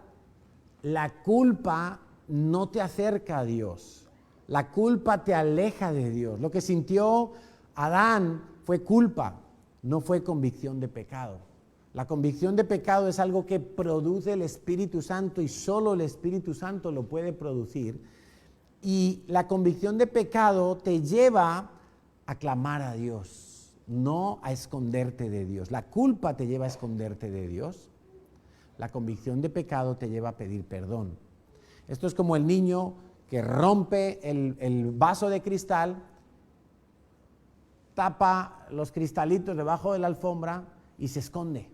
la culpa no te acerca a Dios, la culpa te aleja de Dios. Lo que sintió Adán fue culpa, no fue convicción de pecado. La convicción de pecado es algo que produce el Espíritu Santo y solo el Espíritu Santo lo puede producir. Y la convicción de pecado te lleva a clamar a Dios no a esconderte de Dios. La culpa te lleva a esconderte de Dios. La convicción de pecado te lleva a pedir perdón. Esto es como el niño que rompe el vaso de cristal, tapa los cristalitos debajo de la alfombra y se esconde.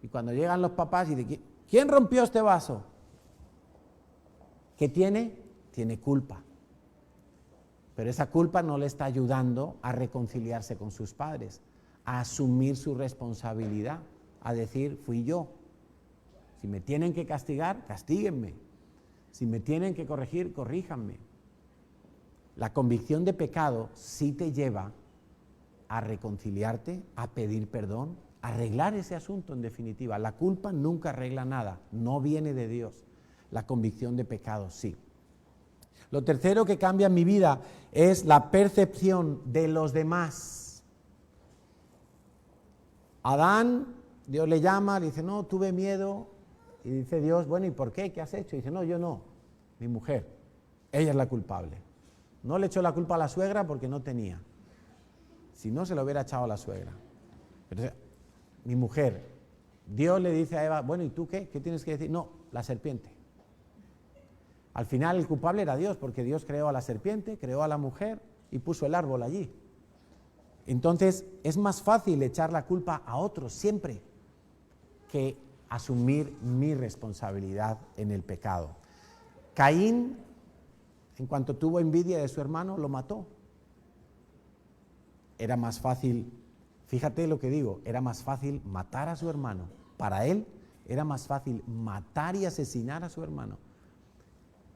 Y cuando llegan los papás y dicen, ¿quién rompió este vaso? ¿Qué tiene? Tiene culpa. Pero esa culpa no le está ayudando a reconciliarse con sus padres, a asumir su responsabilidad, a decir, fui yo. Si me tienen que castigar, castíguenme. Si me tienen que corregir, corríjanme. La convicción de pecado sí te lleva a reconciliarte, a pedir perdón, a arreglar ese asunto en definitiva. La culpa nunca arregla nada, no viene de Dios. La convicción de pecado sí. Lo tercero que cambia en mi vida es la percepción de los demás. Adán, Dios le llama, le dice, no, tuve miedo. Y dice Dios, bueno, ¿y por qué? ¿Qué has hecho? Y dice, no, yo no, mi mujer, ella es la culpable. No le echó la culpa a la suegra porque no tenía. Si no, se lo hubiera echado a la suegra. Pero, mi mujer, Dios le dice a Eva, bueno, ¿y tú qué? ¿Qué tienes que decir? No, la serpiente. Al final el culpable era Dios, porque Dios creó a la serpiente, creó a la mujer y puso el árbol allí. Entonces, es más fácil echar la culpa a otros siempre que asumir mi responsabilidad en el pecado. Caín, en cuanto tuvo envidia de su hermano, lo mató. Era más fácil, fíjate lo que digo, era más fácil matar a su hermano. Para él era más fácil matar y asesinar a su hermano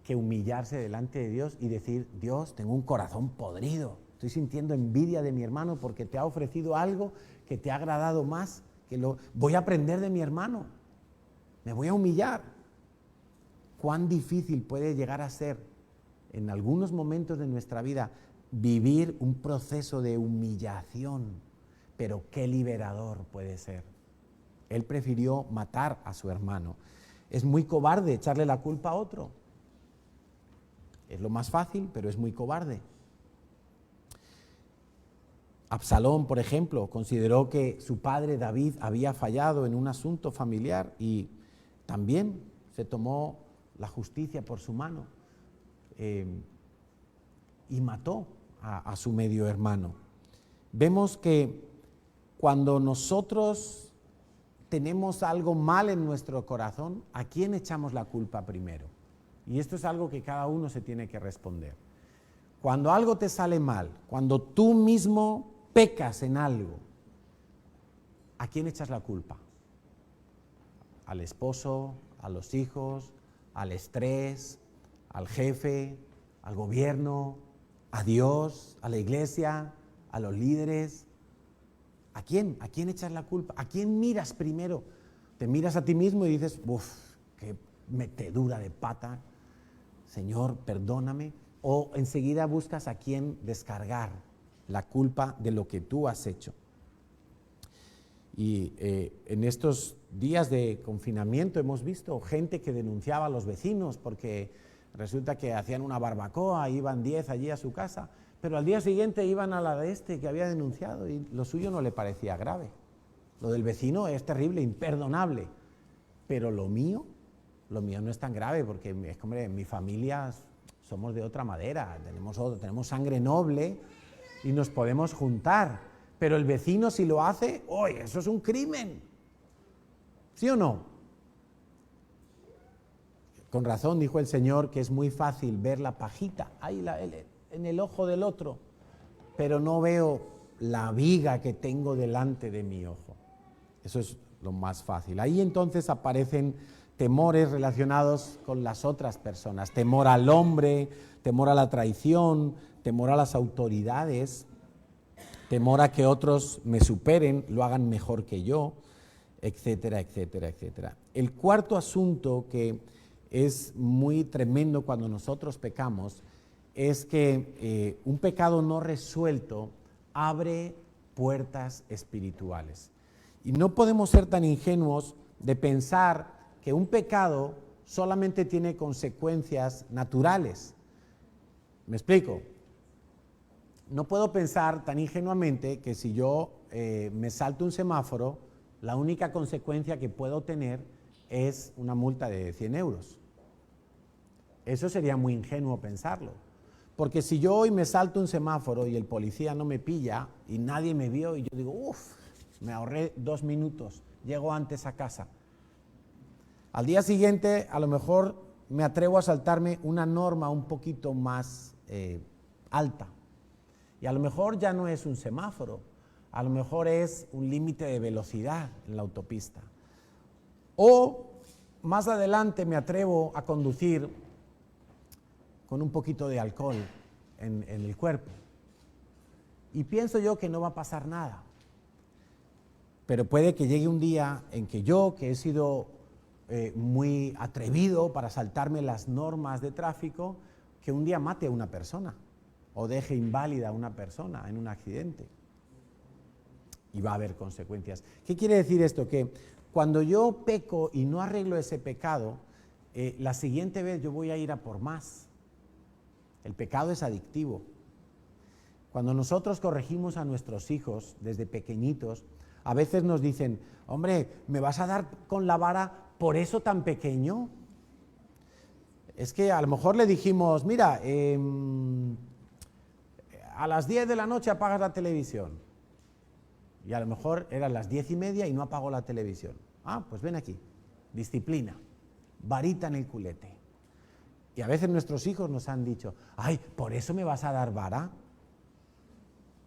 que humillarse delante de Dios y decir, Dios, tengo un corazón podrido, estoy sintiendo envidia de mi hermano porque te ha ofrecido algo que te ha agradado más, voy a aprender de mi hermano, me voy a humillar. ¿Cuán difícil puede llegar a ser en algunos momentos de nuestra vida vivir un proceso de humillación? Pero qué liberador puede ser. Él prefirió matar a su hermano. Es muy cobarde echarle la culpa a otro. Es lo más fácil, pero es muy cobarde. Absalón, por ejemplo, consideró que su padre David había fallado en un asunto familiar y también se tomó la justicia por su mano y mató a su medio hermano. Vemos que cuando nosotros tenemos algo mal en nuestro corazón, ¿a quién echamos la culpa primero? Y esto es algo que cada uno se tiene que responder. Cuando algo te sale mal, cuando tú mismo pecas en algo, ¿a quién echas la culpa? ¿Al esposo, a los hijos, al estrés, al jefe, al gobierno, a Dios, a la iglesia, a los líderes? ¿A quién? ¿A quién echas la culpa? ¿A quién miras primero? Te miras a ti mismo y dices, uff, qué metedura de pata, Señor, perdóname. O enseguida buscas a quién descargar la culpa de lo que tú has hecho. Y en estos días de confinamiento hemos visto gente que denunciaba a los vecinos porque resulta que hacían una barbacoa, iban 10 allí a su casa, pero al día siguiente iban a la de este que había denunciado y lo suyo no le parecía grave. Lo del vecino es terrible, imperdonable, pero lo mío no es tan grave porque es que, hombre, en mi familia somos de otra madera, tenemos sangre noble y nos podemos juntar, pero el vecino si lo hace, ¡oye, eso es un crimen! ¿Sí o no? Con razón dijo el Señor que es muy fácil ver la pajita ahí en el ojo del otro, pero no veo la viga que tengo delante de mi ojo. Eso es lo más fácil. Ahí entonces aparecen temores relacionados con las otras personas, temor al hombre, temor a la traición, temor a las autoridades, temor a que otros me superen, lo hagan mejor que yo, etcétera, etcétera, etcétera. El cuarto asunto que es muy tremendo cuando nosotros pecamos es que un pecado no resuelto abre puertas espirituales. Y no podemos ser tan ingenuos de pensar que un pecado solamente tiene consecuencias naturales. ¿Me explico? no puedo pensar tan ingenuamente que si yo me salto un semáforo, la única consecuencia que puedo tener es una multa de 100 euros. Eso sería muy ingenuo pensarlo. Porque si yo hoy me salto un semáforo y el policía no me pilla y nadie me vio y yo digo, uff, me ahorré 2 minutos, llego antes a casa. Al día siguiente a lo mejor me atrevo a saltarme una norma un poquito más alta. Y a lo mejor ya no es un semáforo, a lo mejor es un límite de velocidad en la autopista. O más adelante me atrevo a conducir con un poquito de alcohol en el cuerpo. Y pienso yo que no va a pasar nada. Pero puede que llegue un día en que yo, que he sido muy atrevido para saltarme las normas de tráfico, que un día mate a una persona o deje inválida a una persona en un accidente. Y va a haber consecuencias. ¿Qué quiere decir esto? Que cuando yo peco y no arreglo ese pecado, la siguiente vez yo voy a ir a por más. El pecado es adictivo. Cuando nosotros corregimos a nuestros hijos desde pequeñitos, a veces nos dicen, hombre, ¿me vas a dar con la vara por eso tan pequeño? Es que a lo mejor le dijimos, mira, a las 10 de la noche apagas la televisión. Y a lo mejor eran las 10:30 y no apagó la televisión. Ah, pues ven aquí, disciplina, varita en el culete. Y a veces nuestros hijos nos han dicho, ay, ¿por eso me vas a dar vara?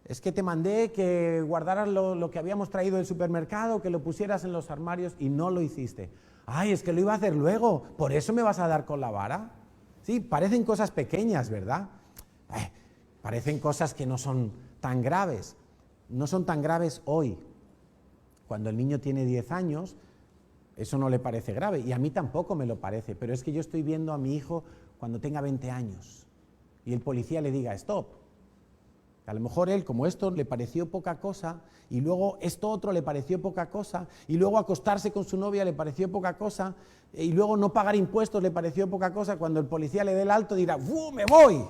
Es que te mandé que guardaras lo que habíamos traído del supermercado, que lo pusieras en los armarios y no lo hiciste. Ay, es que lo iba a hacer luego, ¿por eso me vas a dar con la vara? Sí, parecen cosas pequeñas, ¿verdad? Parecen cosas que no son tan graves. No son tan graves hoy. Cuando el niño tiene 10 años, eso no le parece grave, y a mí tampoco me lo parece, pero es que yo estoy viendo a mi hijo cuando tenga 20 años y el policía le diga stop. A lo mejor él, como esto le pareció poca cosa, y luego esto otro le pareció poca cosa, y luego acostarse con su novia le pareció poca cosa, y luego no pagar impuestos le pareció poca cosa, cuando el policía le dé el alto dirá, ¡me voy!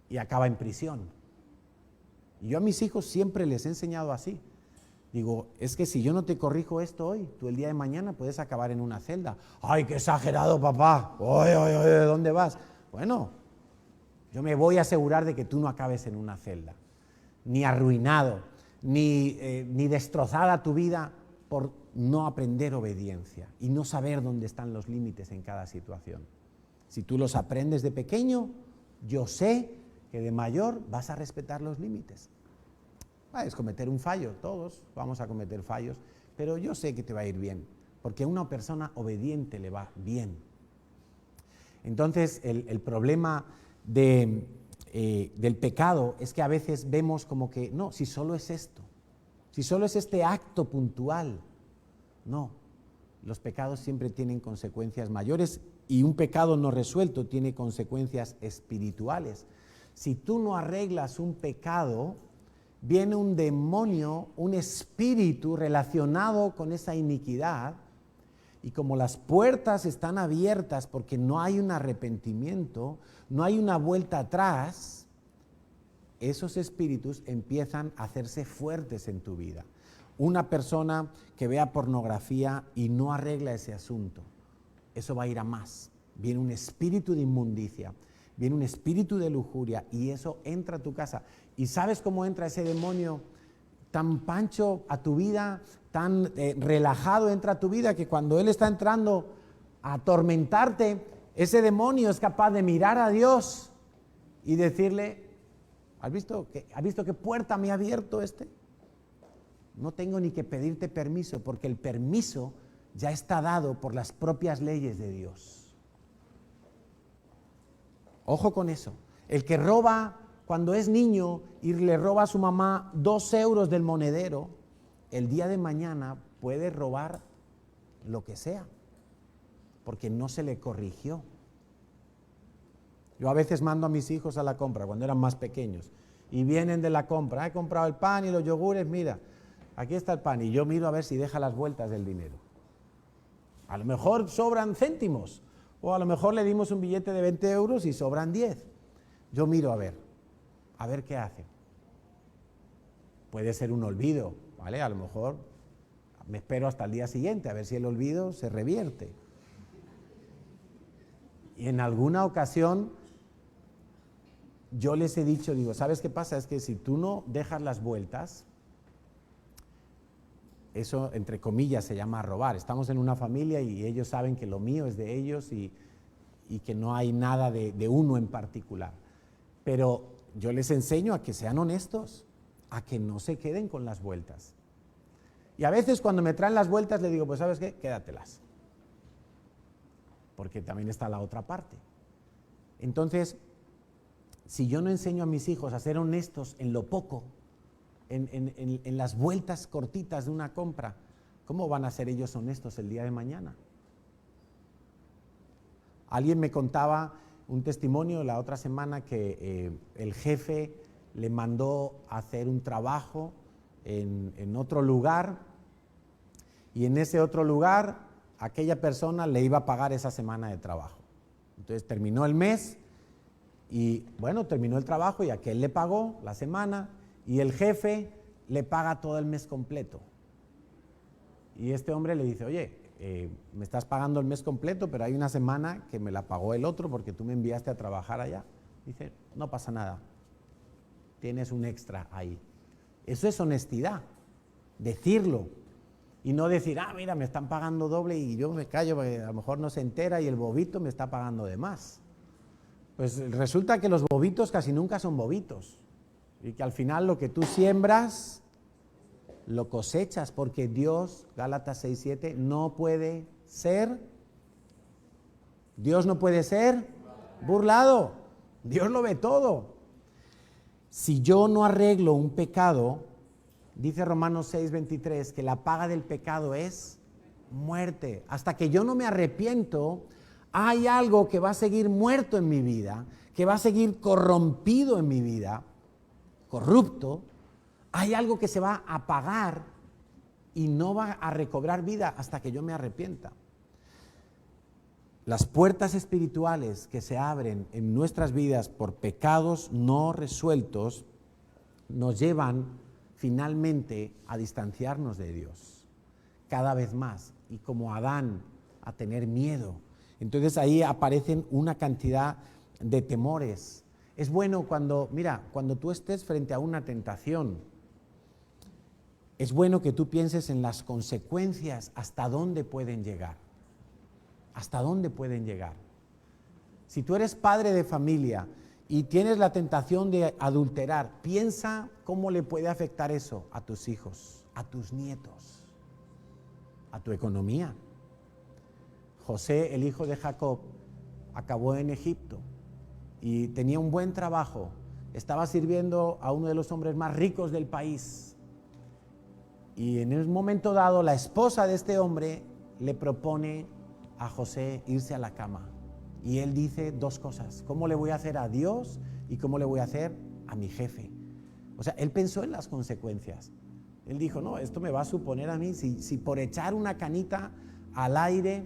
Y acaba en prisión. Y yo a mis hijos siempre les he enseñado así. Digo, es que si yo no te corrijo esto hoy, tú el día de mañana puedes acabar en una celda. ¡Ay, qué exagerado, papá! ¡Oye, oye, oye! ¿Dónde vas? Bueno, yo me voy a asegurar de que tú no acabes en una celda, ni arruinado, ni destrozada tu vida por no aprender obediencia y no saber dónde están los límites en cada situación. Si tú los aprendes de pequeño, yo sé que de mayor vas a respetar los límites. Es cometer un fallo, todos vamos a cometer fallos, pero yo sé que te va a ir bien, porque a una persona obediente le va bien. Entonces, el problema del pecado es que a veces vemos como que, no, si solo es esto, si solo es este acto puntual. No, los pecados siempre tienen consecuencias mayores y un pecado no resuelto tiene consecuencias espirituales. Si tú no arreglas un pecado, viene un demonio, un espíritu relacionado con esa iniquidad, y como las puertas están abiertas porque no hay un arrepentimiento, no hay una vuelta atrás, esos espíritus empiezan a hacerse fuertes en tu vida. Una persona que vea pornografía y no arregla ese asunto, eso va a ir a más. Viene un espíritu de inmundicia, viene un espíritu de lujuria y eso entra a tu casa. ¿Y sabes cómo entra ese demonio tan pancho a tu vida, tan relajado entra a tu vida, que cuando él está entrando a atormentarte, ese demonio es capaz de mirar a Dios y decirle, ¿has visto qué puerta me ha abierto este? No tengo ni que pedirte permiso, porque el permiso ya está dado por las propias leyes de Dios. Ojo con eso. El que roba cuando es niño y le roba a su mamá 2 euros del monedero, el día de mañana puede robar lo que sea, porque no se le corrigió. Yo a veces mando a mis hijos a la compra cuando eran más pequeños y vienen de la compra, he comprado el pan y los yogures, mira, aquí está el pan, y yo miro a ver si deja las vueltas del dinero. A lo mejor sobran céntimos, o a lo mejor le dimos un billete de 20 euros y sobran 10. Yo miro a ver. a ver qué hace. Puede ser un olvido, ¿vale? A lo mejor me espero hasta el día siguiente a ver si el olvido se revierte. Y en alguna ocasión yo les he dicho, digo, ¿sabes qué pasa? Es que si tú no dejas las vueltas, eso entre comillas se llama robar. Estamos en una familia y ellos saben que lo mío es de ellos y que no hay nada de uno en particular. Pero yo les enseño a que sean honestos, a que no se queden con las vueltas. Y a veces cuando me traen las vueltas les digo, pues ¿sabes qué? Quédatelas. Porque también está la otra parte. Entonces, si yo no enseño a mis hijos a ser honestos en lo poco, en las vueltas cortitas de una compra, ¿cómo van a ser ellos honestos el día de mañana? Alguien me contaba un testimonio la otra semana que el jefe le mandó a hacer un trabajo en otro lugar y en ese otro lugar aquella persona le iba a pagar esa semana de trabajo. Entonces terminó el mes y bueno, terminó el trabajo y aquel le pagó la semana y el jefe le paga todo el mes completo. Y este hombre le dice, oye, me estás pagando el mes completo, pero hay una semana que me la pagó el otro porque tú me enviaste a trabajar allá. Dice, no pasa nada, tienes un extra ahí. Eso es honestidad, decirlo. Y no decir, mira, me están pagando doble y yo me callo porque a lo mejor no se entera y el bobito me está pagando de más. Pues resulta que los bobitos casi nunca son bobitos. Y que al final lo que tú siembras, lo cosechas, porque Dios, Gálatas 6:7, Dios no puede ser burlado. Dios lo ve todo. Si yo no arreglo un pecado, dice Romanos 6:23, que la paga del pecado es muerte. Hasta que yo no me arrepiento, hay algo que va a seguir muerto en mi vida, que va a seguir corrompido en mi vida, corrupto. Hay algo que se va a apagar y no va a recobrar vida hasta que yo me arrepienta. Las puertas espirituales que se abren en nuestras vidas por pecados no resueltos nos llevan finalmente a distanciarnos de Dios cada vez más y como Adán a tener miedo. Entonces ahí aparecen una cantidad de temores. Es bueno cuando tú estés frente a una tentación, es bueno que tú pienses en las consecuencias, hasta dónde pueden llegar. ¿Hasta dónde pueden llegar? Si tú eres padre de familia y tienes la tentación de adulterar, piensa cómo le puede afectar eso a tus hijos, a tus nietos, a tu economía. José, el hijo de Jacob, acabó en Egipto y tenía un buen trabajo. Estaba sirviendo a uno de los hombres más ricos del país. Y en un momento dado, la esposa de este hombre le propone a José irse a la cama. Y él dice dos cosas: ¿cómo le voy a hacer a Dios y cómo le voy a hacer a mi jefe? O sea, él pensó en las consecuencias. Él dijo, no, esto me va a suponer a mí, si por echar una canita al aire,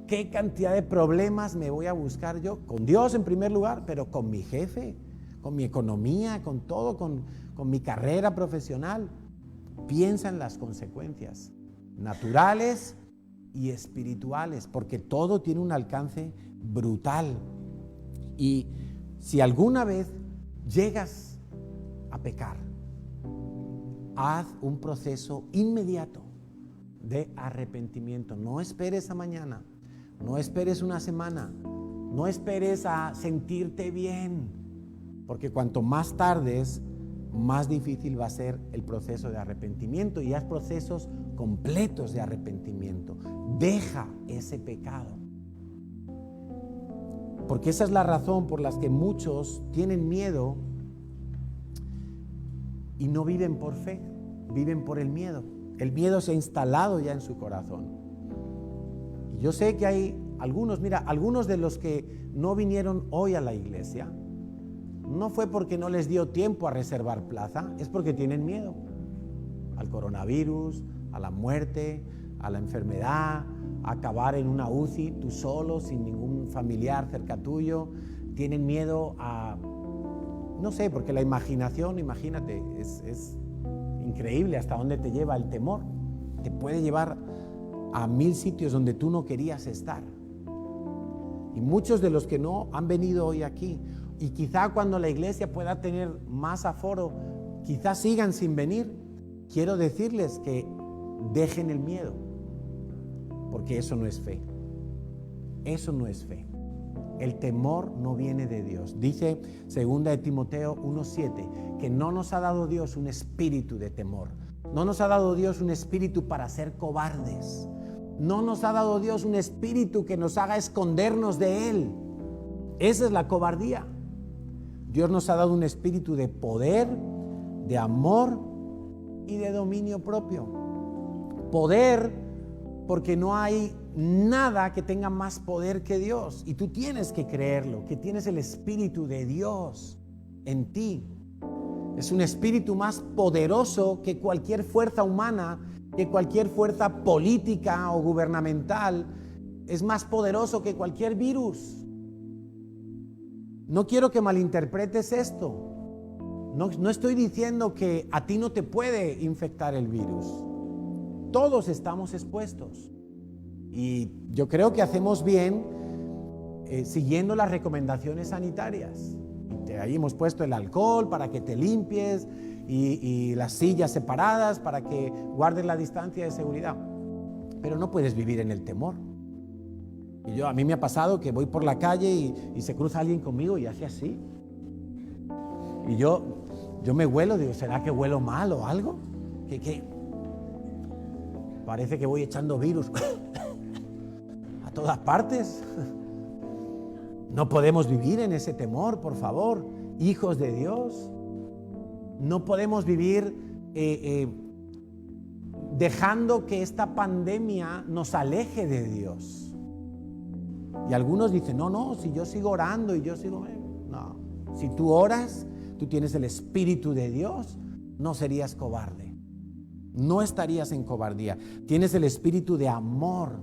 ¿qué cantidad de problemas me voy a buscar yo? Con Dios en primer lugar, pero con mi jefe, con mi economía, con todo, con mi carrera profesional. Piensa en las consecuencias naturales y espirituales, porque todo tiene un alcance brutal. Y si alguna vez llegas a pecar, haz un proceso inmediato de arrepentimiento. No esperes a mañana, no esperes una semana, no esperes a sentirte bien, porque cuanto más tardes, más difícil va a ser el proceso de arrepentimiento, y haz procesos completos de arrepentimiento. Deja ese pecado. Porque esa es la razón por la que muchos tienen miedo y no viven por fe, viven por el miedo. El miedo se ha instalado ya en su corazón. Y yo sé que hay algunos de los que no vinieron hoy a la iglesia, no fue porque no les dio tiempo a reservar plaza, es porque tienen miedo al coronavirus, a la muerte, a la enfermedad, a acabar en una UCI tú solo, sin ningún familiar cerca tuyo. Tienen miedo a No sé, porque la imaginación, imagínate, es increíble hasta dónde te lleva el temor. Te puede llevar a 1000 sitios donde tú no querías estar. Y muchos de los que no han venido hoy aquí, y quizá cuando la iglesia pueda tener más aforo, quizá sigan sin venir, quiero decirles que dejen el miedo, porque eso no es fe. Eso no es fe. El temor no viene de Dios. Dice 2 Timoteo 1:7 que no nos ha dado Dios un espíritu de temor. No nos ha dado Dios un espíritu para ser cobardes. No nos ha dado Dios un espíritu que nos haga escondernos de Él. Esa es la cobardía. Dios nos ha dado un espíritu de poder, de amor y de dominio propio. Poder, porque no hay nada que tenga más poder que Dios. Y tú tienes que creerlo, que tienes el Espíritu de Dios en ti. Es un espíritu más poderoso que cualquier fuerza humana, que cualquier fuerza política o gubernamental. Es más poderoso que cualquier virus. No quiero que malinterpretes esto. No estoy diciendo que a ti no te puede infectar el virus. Todos estamos expuestos. Y yo creo que hacemos bien siguiendo las recomendaciones sanitarias. Ahí hemos puesto el alcohol para que te limpies y las sillas separadas para que guardes la distancia de seguridad. Pero no puedes vivir en el temor. Y a mí me ha pasado que voy por la calle y se cruza alguien conmigo y hace así. Y yo me huelo, digo, ¿será que huelo mal o algo? ¿Qué? Parece que voy echando virus a todas partes. No podemos vivir en ese temor, por favor, hijos de Dios. No podemos vivir dejando que esta pandemia nos aleje de Dios. Y algunos dicen, no, si yo sigo orando y yo sigo... No, si tú oras, tú tienes el Espíritu de Dios, no serías cobarde. No estarías en cobardía. Tienes el espíritu de amor.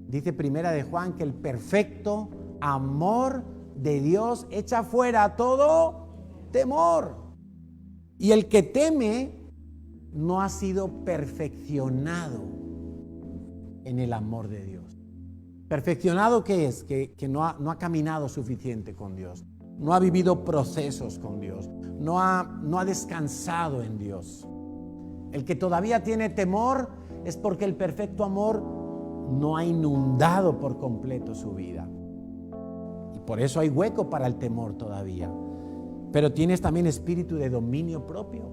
Dice Primera de Juan que el perfecto amor de Dios echa fuera todo temor. Y el que teme no ha sido perfeccionado en el amor de Dios. ¿Perfeccionado qué es? Que no ha caminado suficiente con Dios. No ha vivido procesos con Dios. No ha descansado en Dios. El que todavía tiene temor es porque el perfecto amor no ha inundado por completo su vida. Y por eso hay hueco para el temor todavía. Pero tienes también espíritu de dominio propio.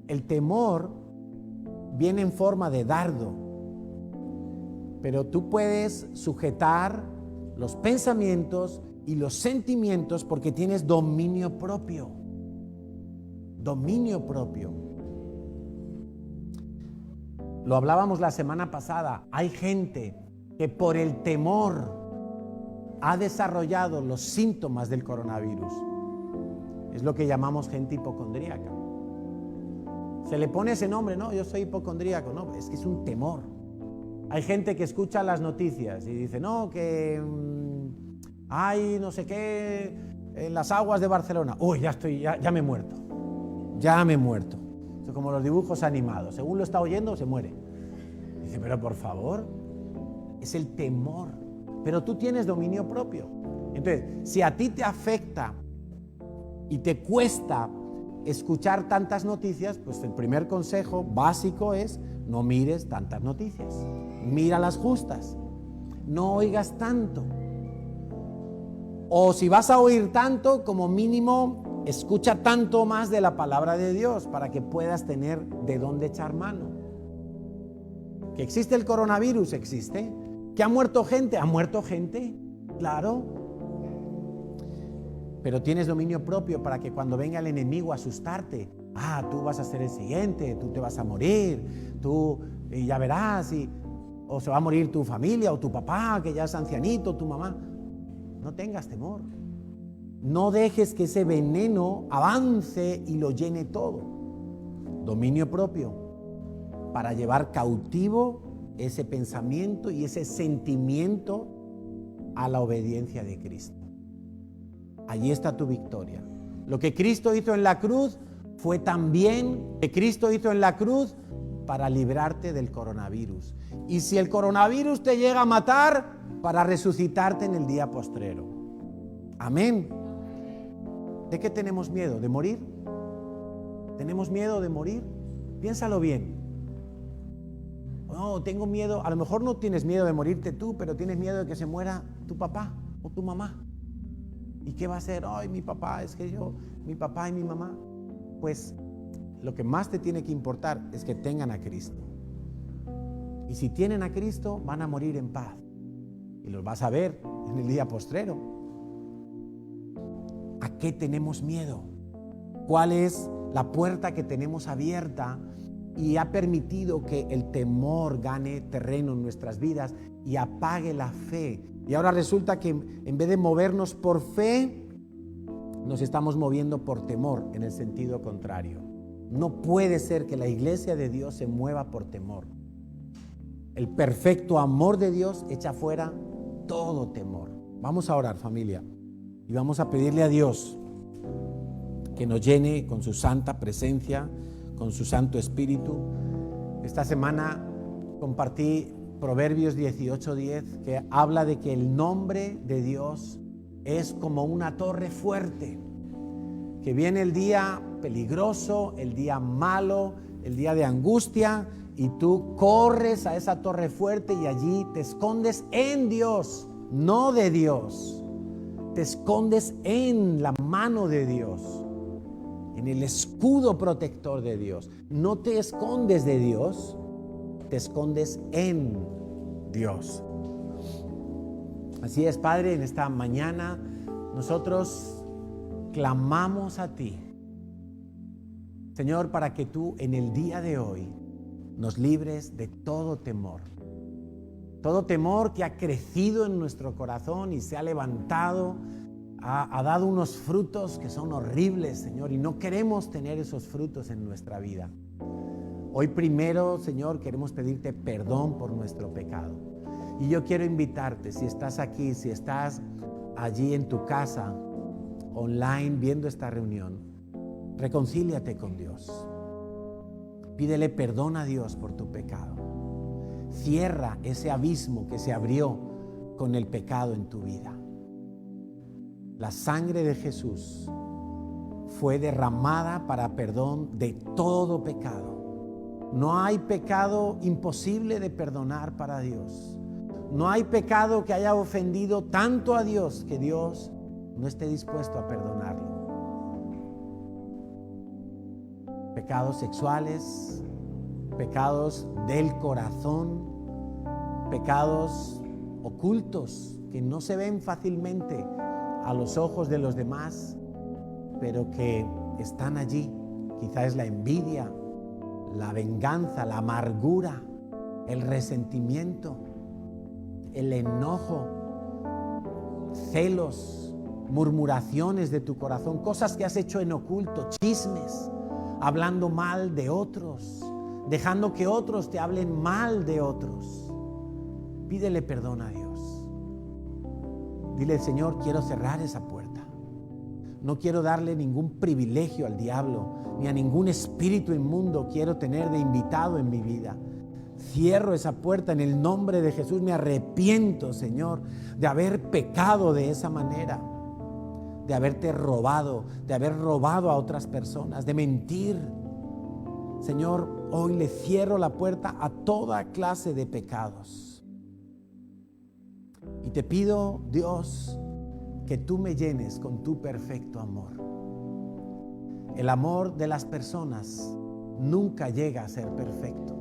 El temor viene en forma de dardo, pero tú puedes sujetar los pensamientos y los sentimientos porque tienes dominio propio. Dominio propio. Lo hablábamos la semana pasada. Hay gente que por el temor ha desarrollado los síntomas del coronavirus. Es lo que llamamos gente hipocondríaca. Se le pone ese nombre, no, yo soy hipocondríaco. No, es que es un temor. Hay gente que escucha las noticias y dice, no, que hay no sé qué en las aguas de Barcelona. Uy, ya me he muerto. Ya me he muerto. Es como los dibujos animados. Según lo está oyendo, se muere. Dice, pero por favor, es el temor. Pero tú tienes dominio propio. Entonces, si a ti te afecta y te cuesta escuchar tantas noticias, pues el primer consejo básico es no mires tantas noticias. Mira las justas. No oigas tanto. O si vas a oír tanto, como mínimo, escucha tanto más de la palabra de Dios para que puedas tener de dónde echar mano. ¿Que existe el coronavirus? Existe. ¿Que ha muerto gente? ¿Ha muerto gente? Claro. Pero tienes dominio propio para que cuando venga el enemigo a asustarte, tú vas a ser el siguiente, tú te vas a morir, tú ya verás, o se va a morir tu familia o tu papá que ya es ancianito, tu mamá. No tengas temor. No dejes que ese veneno avance y lo llene todo. Dominio propio para llevar cautivo ese pensamiento y ese sentimiento a la obediencia de Cristo. allí está tu victoria. Lo que Cristo hizo en la cruz fue también que Cristo hizo en la cruz para librarte del coronavirus. Y si el coronavirus te llega a matar, para resucitarte en el día postrero. Amén. ¿De qué tenemos miedo? ¿De morir? ¿Tenemos miedo de morir? Piénsalo bien. No, tengo miedo. A lo mejor no tienes miedo de morirte tú, pero tienes miedo de que se muera tu papá o tu mamá. ¿Y qué va a hacer? Ay, mi papá, es que mi papá y mi mamá. Pues lo que más te tiene que importar es que tengan a Cristo. Y si tienen a Cristo, van a morir en paz. Y los vas a ver en el día postrero. ¿A qué tenemos miedo? ¿Cuál es la puerta que tenemos abierta y ha permitido que el temor gane terreno en nuestras vidas y apague la fe? Y ahora resulta que en vez de movernos por fe, nos estamos moviendo por temor, en el sentido contrario. No puede ser que la iglesia de Dios se mueva por temor. El perfecto amor de Dios echa fuera todo temor. Vamos a orar, familia, y vamos a pedirle a Dios que nos llene con su santa presencia, con su Santo Espíritu. Esta semana compartí Proverbios 18:10, que habla de que el nombre de Dios es como una torre fuerte, que viene el día peligroso, el día malo, el día de angustia, y tú corres a esa torre fuerte y allí te escondes en Dios, no de Dios. Te escondes en la mano de Dios, en el escudo protector de Dios. No te escondes de Dios, te escondes en Dios. Así es, Padre, en esta mañana nosotros clamamos a ti, Señor, para que tú en el día de hoy nos libres de todo temor que ha crecido en nuestro corazón y se ha levantado, ha dado unos frutos que son horribles, Señor, y no queremos tener esos frutos en nuestra vida. Hoy primero, Señor, queremos pedirte perdón por nuestro pecado. Y yo quiero invitarte, si estás aquí, si estás allí en tu casa, online, viendo esta reunión, reconcíliate con Dios. Pídele perdón a Dios por tu pecado. Cierra ese abismo que se abrió con el pecado en tu vida. La sangre de Jesús fue derramada para perdón de todo pecado. No hay pecado imposible de perdonar para Dios. No hay pecado que haya ofendido tanto a Dios que Dios no esté dispuesto a perdonarlo. Pecados sexuales, pecados del corazón, pecados ocultos que no se ven fácilmente a los ojos de los demás, pero que están allí. Quizá es la envidia, la venganza, la amargura, el resentimiento, el enojo, celos, murmuraciones de tu corazón, cosas que has hecho en oculto, chismes, hablando mal de otros, dejando que otros te hablen mal de otros. Pídele perdón a Dios. Dile, Señor, quiero cerrar esa puerta. No quiero darle ningún privilegio al diablo, ni a ningún espíritu inmundo quiero tener de invitado en mi vida. Cierro esa puerta en el nombre de Jesús. Me arrepiento, Señor, de haber pecado de esa manera, de haberte robado, de haber robado a otras personas, de mentir. Señor, hoy le cierro la puerta a toda clase de pecados. Y te pido, Dios, que tú me llenes con tu perfecto amor. El amor de las personas nunca llega a ser perfecto.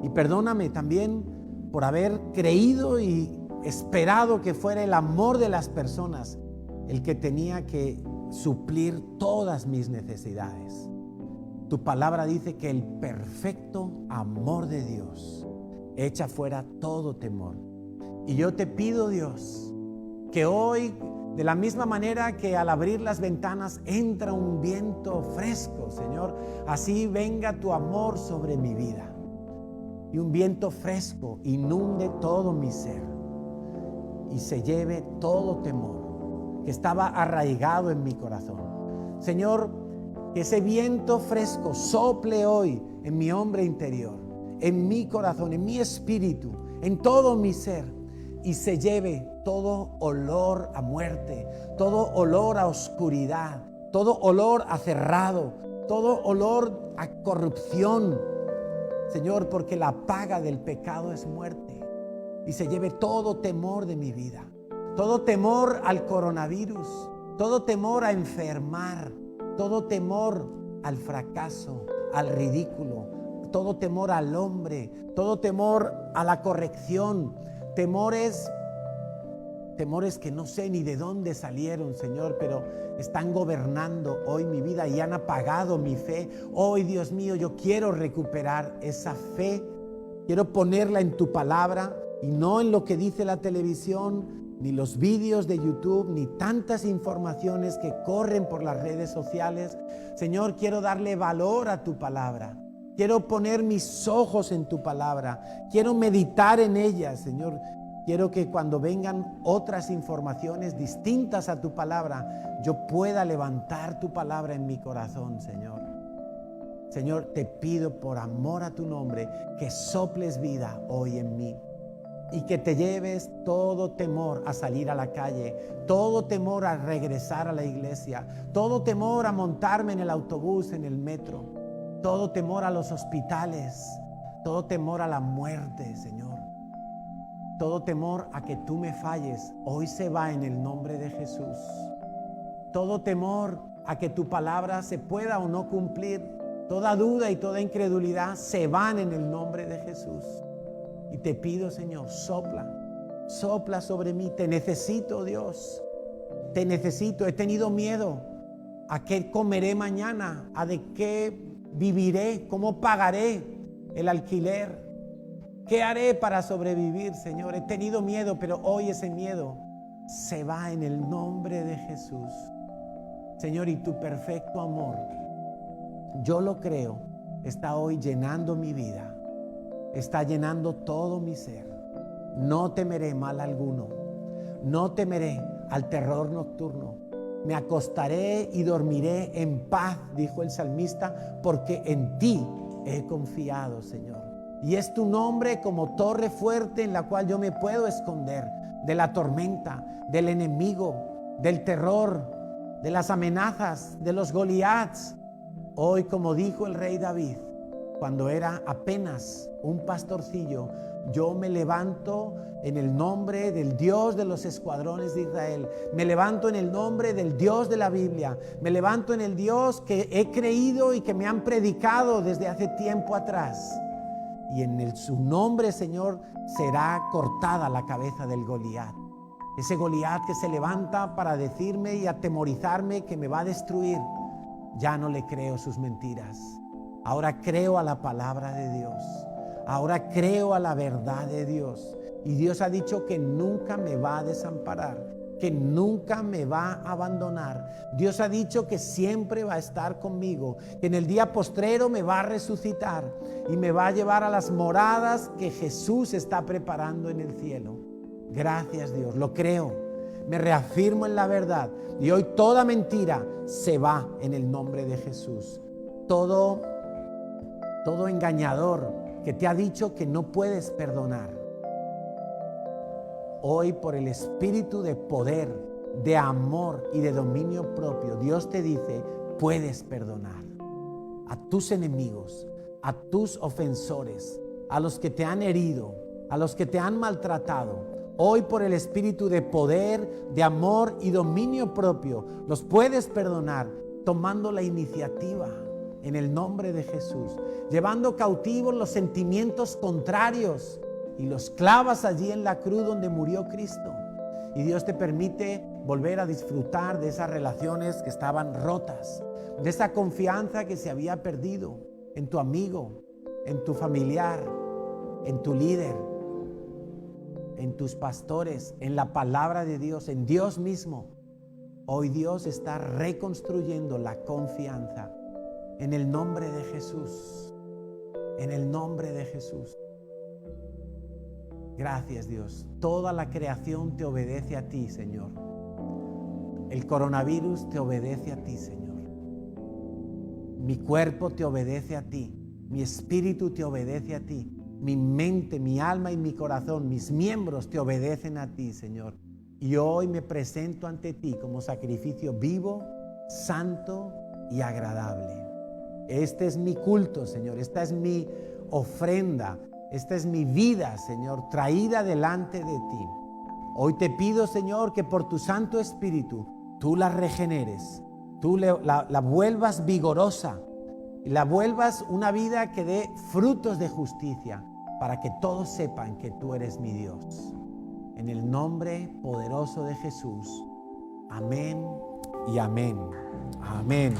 Y perdóname también por haber creído y esperado que fuera el amor de las personas el que tenía que suplir todas mis necesidades. Tu palabra dice que el perfecto amor de Dios echa fuera todo temor. Y yo te pido, Dios, que hoy, de la misma manera que al abrir las ventanas entra un viento fresco, Señor, así venga tu amor sobre mi vida. Y un viento fresco inunde todo mi ser y se lleve todo temor. que estaba arraigado en mi corazón. Señor, que ese viento fresco sople hoy en mi hombre interior, en mi corazón, en mi espíritu, en todo mi ser, y se lleve todo olor a muerte, todo olor a oscuridad, todo olor a cerrado, todo olor a corrupción, Señor, porque la paga del pecado es muerte. Y se lleve todo temor de mi vida, todo temor al coronavirus, todo temor a enfermar, todo temor al fracaso, al ridículo, todo temor al hombre, todo temor a la corrección, temores que no sé ni de dónde salieron, Señor, pero están gobernando hoy mi vida y han apagado mi fe. Hoy, Dios mío, yo quiero recuperar esa fe, quiero ponerla en tu palabra y no en lo que dice la televisión, ni los vídeos de YouTube, ni tantas informaciones que corren por las redes sociales. Señor, quiero darle valor a tu palabra. Quiero poner mis ojos en tu palabra. Quiero meditar en ella, Señor. Quiero que cuando vengan otras informaciones distintas a tu palabra, yo pueda levantar tu palabra en mi corazón, Señor. Señor, te pido por amor a tu nombre que soples vida hoy en mí y que te lleves todo temor a salir a la calle, todo temor a regresar a la iglesia, todo temor a montarme en el autobús, en el metro, todo temor a los hospitales, todo temor a la muerte, Señor. Todo temor a que tú me falles, hoy se va en el nombre de Jesús. Todo temor a que tu palabra se pueda o no cumplir, toda duda y toda incredulidad se van en el nombre de Jesús. Y te pido, Señor, sopla sobre mí. Te necesito, Dios. Te necesito. He tenido miedo. ¿A qué comeré mañana? ¿A de qué viviré? ¿Cómo pagaré el alquiler? ¿Qué haré para sobrevivir, Señor? He tenido miedo, pero hoy ese miedo se va en el nombre de Jesús. Señor, y tu perfecto amor, yo lo creo, está hoy llenando mi vida, está llenando todo mi ser. No temeré mal alguno, no temeré al terror nocturno. Me acostaré y dormiré en paz, dijo el salmista, porque en ti he confiado, Señor. Y es tu nombre como torre fuerte en la cual yo me puedo esconder de la tormenta, del enemigo, del terror, de las amenazas, de los Goliats. Hoy, como dijo el rey David, cuando era apenas un pastorcillo, yo me levanto en el nombre del Dios de los escuadrones de Israel. Me levanto en el nombre del Dios de la Biblia. Me levanto en el Dios que he creído y que me han predicado desde hace tiempo atrás. Y en su nombre, Señor, será cortada la cabeza del Goliat. Ese Goliat que se levanta para decirme y atemorizarme que me va a destruir. Ya no le creo sus mentiras. Ahora creo a la palabra de Dios. Ahora creo a la verdad de Dios. Y Dios ha dicho que nunca me va a desamparar, que nunca me va a abandonar. Dios ha dicho que siempre va a estar conmigo, que en el día postrero me va a resucitar y me va a llevar a las moradas que Jesús está preparando en el cielo. Gracias, Dios, lo creo, me reafirmo en la verdad y hoy toda mentira se va en el nombre de Jesús. Todo engañador que te ha dicho que no puedes perdonar, hoy, por el espíritu de poder, de amor y de dominio propio, Dios te dice, puedes perdonar a tus enemigos, a tus ofensores, a los que te han herido, a los que te han maltratado. Hoy, por el espíritu de poder, de amor y dominio propio, los puedes perdonar tomando la iniciativa en el nombre de Jesús, llevando cautivos los sentimientos contrarios y los clavas allí en la cruz donde murió Cristo. Y Dios te permite volver a disfrutar de esas relaciones que estaban rotas, de esa confianza que se había perdido en tu amigo, en tu familiar, en tu líder, en tus pastores, en la palabra de Dios, en Dios mismo. Hoy Dios está reconstruyendo la confianza en el nombre de Jesús, en el nombre de Jesús. Gracias, Dios. Toda la creación te obedece a ti, Señor. El coronavirus te obedece a ti, Señor. Mi cuerpo te obedece a ti. Mi espíritu te obedece a ti. Mi mente, mi alma y mi corazón, mis miembros te obedecen a ti, Señor. Y hoy me presento ante ti como sacrificio vivo, santo y agradable. Este es mi culto, Señor. Esta es mi ofrenda. Esta es mi vida, Señor, traída delante de ti. Hoy te pido, Señor, que por tu Santo Espíritu tú la regeneres, tú la vuelvas vigorosa, y la vuelvas una vida que dé frutos de justicia, para que todos sepan que tú eres mi Dios. En el nombre poderoso de Jesús. Amén y amén. Amén.